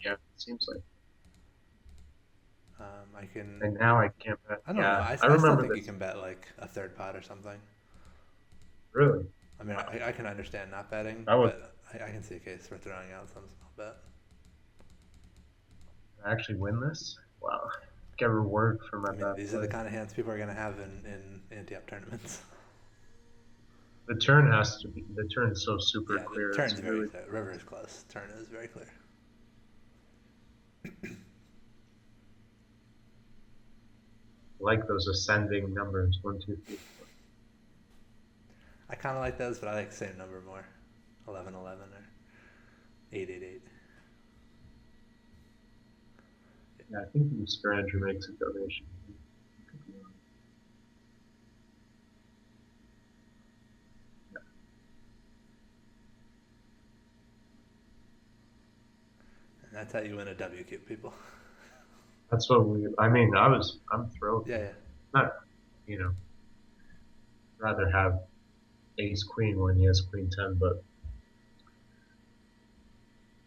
yeah, seems like. I can. And now I can't bet. I don't know. Yeah, I, I I still remember think you this. can bet like a third pot or something. Really, I mean, I can understand not betting, I was but I can see a case for throwing out some small bet. I actually win this. Wow, get reward for my I mean, bad these are the play. kind of hands people are going to have in anti-up tournaments. The turn has to be. The turn's so super Yeah, the clear. turn's It's very really. clear. River is close. Turn is very clear. Like those ascending numbers 1, 2, 3, 4. I kind of like those, but I like the same number more. 11-11 or 8-8-8. Yeah, I think Mr. Andrew makes a donation. And that's how you win a W cube, people. That's what we. I mean, I'm thrilled. Yeah, yeah. Not, you know, rather have ace queen when he has queen 10, but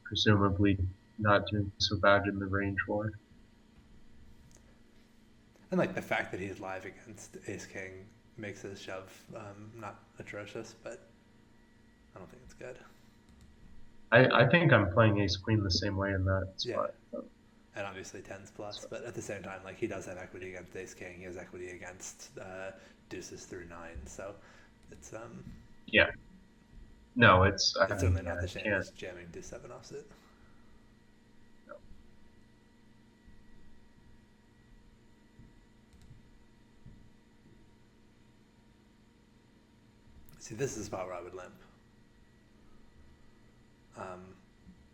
presumably not doing so bad in the range war. And like the fact that he's live against Ace King makes his shove not atrocious, but I don't think it's good. I think I'm playing ace queen the same way in that Yeah, spot. and obviously tens plus, So, but at the same time, like he does have equity against Ace King. He has equity against deuces through 9, so it's yeah, no, it's it's yeah, certainly not the I same can't. as jamming deuce 7 offsuit. No. See, this is a spot where I would limp.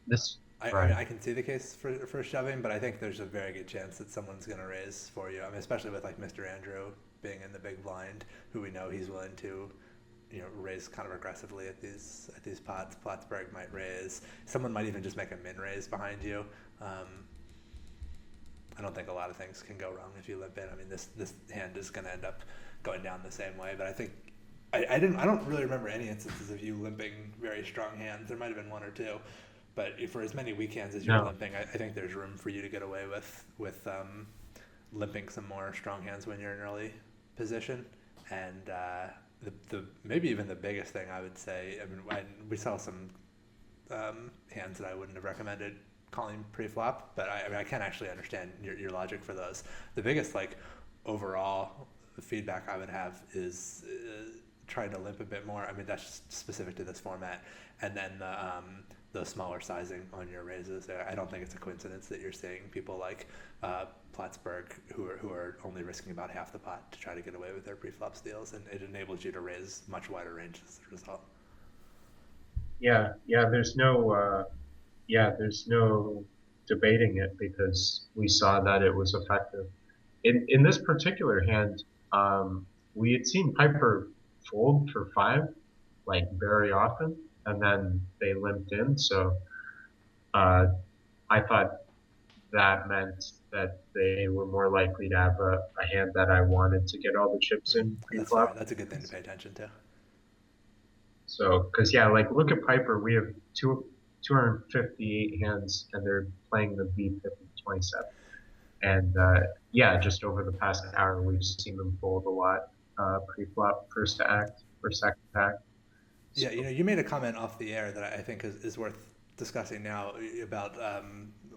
This I mean, right. I can see the case for shoving, but I think there's a very good chance that someone's going to raise for you. I mean, especially with like Mr. Andrew being in the big blind, who we know he's willing to, raise kind of aggressively at these pots. Plattsburgh might raise. Someone might even just make a min raise behind you. Um, I don't think a lot of things can go wrong if you limp in. I mean, this hand is going to end up going down the same way, but I think I don't really remember any instances of you limping very strong hands. There might have been one or two, but for as many weak hands as you're No. limping, I think there's room for you to get away with limping some more strong hands when you're in early position. And the maybe even the biggest thing I would say, I mean, we saw some hands that I wouldn't have recommended calling pre-flop, but I mean, I can actually understand your logic for those. The biggest like overall feedback I would have is trying to limp a bit more. I mean, that's just specific to this format, and then the smaller sizing on your raises. I don't think it's a coincidence that you're seeing people like Plattsburgh who are only risking about half the pot to try to get away with their pre-flop steals, and it enables you to raise much wider ranges as a result. Yeah, there's no debating it because we saw that it was effective. In this particular hand, we had seen Piper fold for five like very often, and then they limped in. So uh, I thought that meant that they were more likely to have a hand that I wanted to get all the chips in That's fair. pre-flop. That's a good thing to pay attention to. So, because yeah, like look at Piper, we have 258 hands, and they're playing the V50 27. And yeah, just over the past hour, we've seen them fold a lot pre-flop, first act or second act. Yeah, So you made a comment off the air that I think is worth discussing now about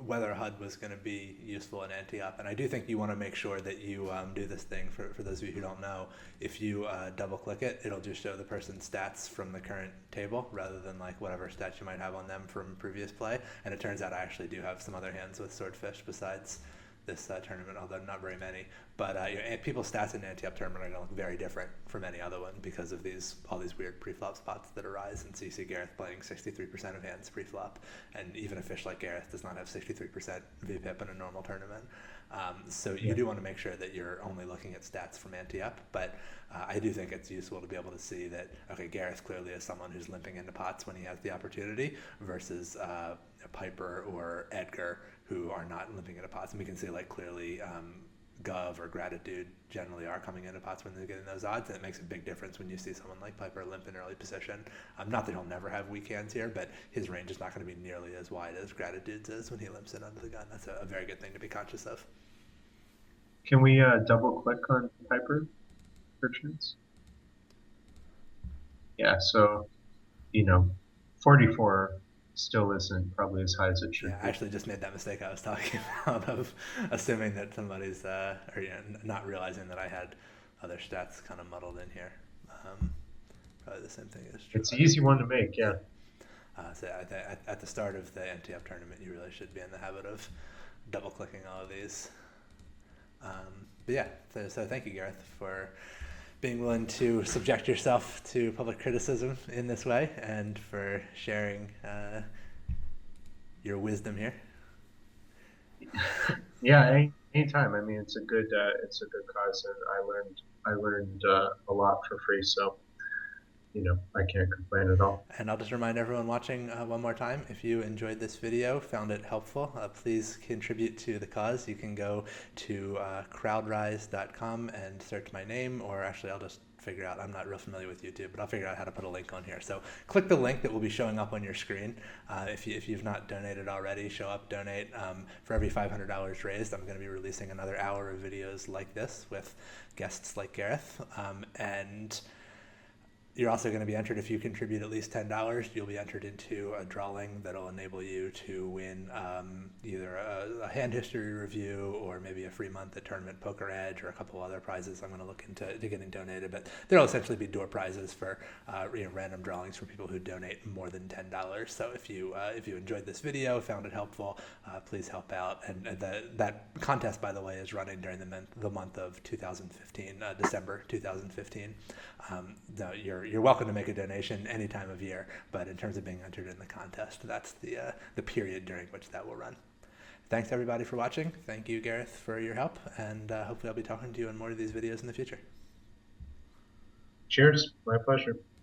whether HUD was going to be useful in anti-up. And I do think you want to make sure that you do this thing for those of you who don't know. If you double click it, it'll just show the person's stats from the current table rather than like whatever stats you might have on them from previous play. And it turns out I actually do have some other hands with swordfish besides this tournament, although not very many. But people's stats in an anti-up tournament are going to look very different from any other one because of all these weird pre-flop spots that arise. And so you see Gareth playing 63% of hands pre-flop, and even a fish like Gareth does not have 63% VPIP in a normal tournament. So you yeah, do want to make sure that you're only looking at stats from anti-up, but I do think it's useful to be able to see that, okay, Gareth clearly is someone who's limping into pots when he has the opportunity versus Piper or Edgar who are not limping into pots. And we can see like clearly Gov or Gratitude generally are coming into pots when they're getting those odds, and it makes a big difference when you see someone like Piper limp in early position. Not that he'll never have weak hands here, but his range is not going to be nearly as wide as Gratitude's is when he limps in under the gun. That's a very good thing to be conscious of. can we double click on Piper for chance? Yeah, so you know, 44 still isn't probably as high as it Yeah, should I be. actually just made that mistake I was talking about of assuming that somebody's, or not realizing that I had other stats kind of muddled in here. Um, Probably the same thing is true. It's an easy one to make, Yeah. yeah. So at the start of the NTF tournament, you really should be in the habit of double clicking all of these. But yeah, so thank you, Gareth, for being willing to subject yourself to public criticism in this way and for sharing your wisdom here. Yeah, anytime. I mean, it's a good cause, and I learned a lot for free, so I can't complain at all. And I'll just remind everyone watching one more time, if you enjoyed this video, found it helpful, please contribute to the cause. You can go to crowdrise.com and search my name, or actually I'll just figure out, I'm not real familiar with YouTube, but I'll figure out how to put a link on here. So click the link that will be showing up on your screen. If you've not donated already, show up, donate. For every $500 raised, I'm going to be releasing another hour of videos like this with guests like Gareth. And you're also going to be entered, if you contribute at least $10, you'll be entered into a drawing that'll enable you to win either a hand history review or maybe a free month at Tournament Poker Edge or a couple other prizes I'm going to look into getting donated. But there'll essentially be door prizes for random drawings for people who donate more than $10. So if you enjoyed this video, found it helpful, please help out. And that contest, by the way, is running during the month of 2015, December 2015. you're welcome to make a donation any time of year, but in terms of being entered in the contest, that's the period during which that will run. Thanks everybody for watching. Thank you, Gareth, for your help, and hopefully I'll be talking to you in more of these videos in the future. Cheers. My pleasure.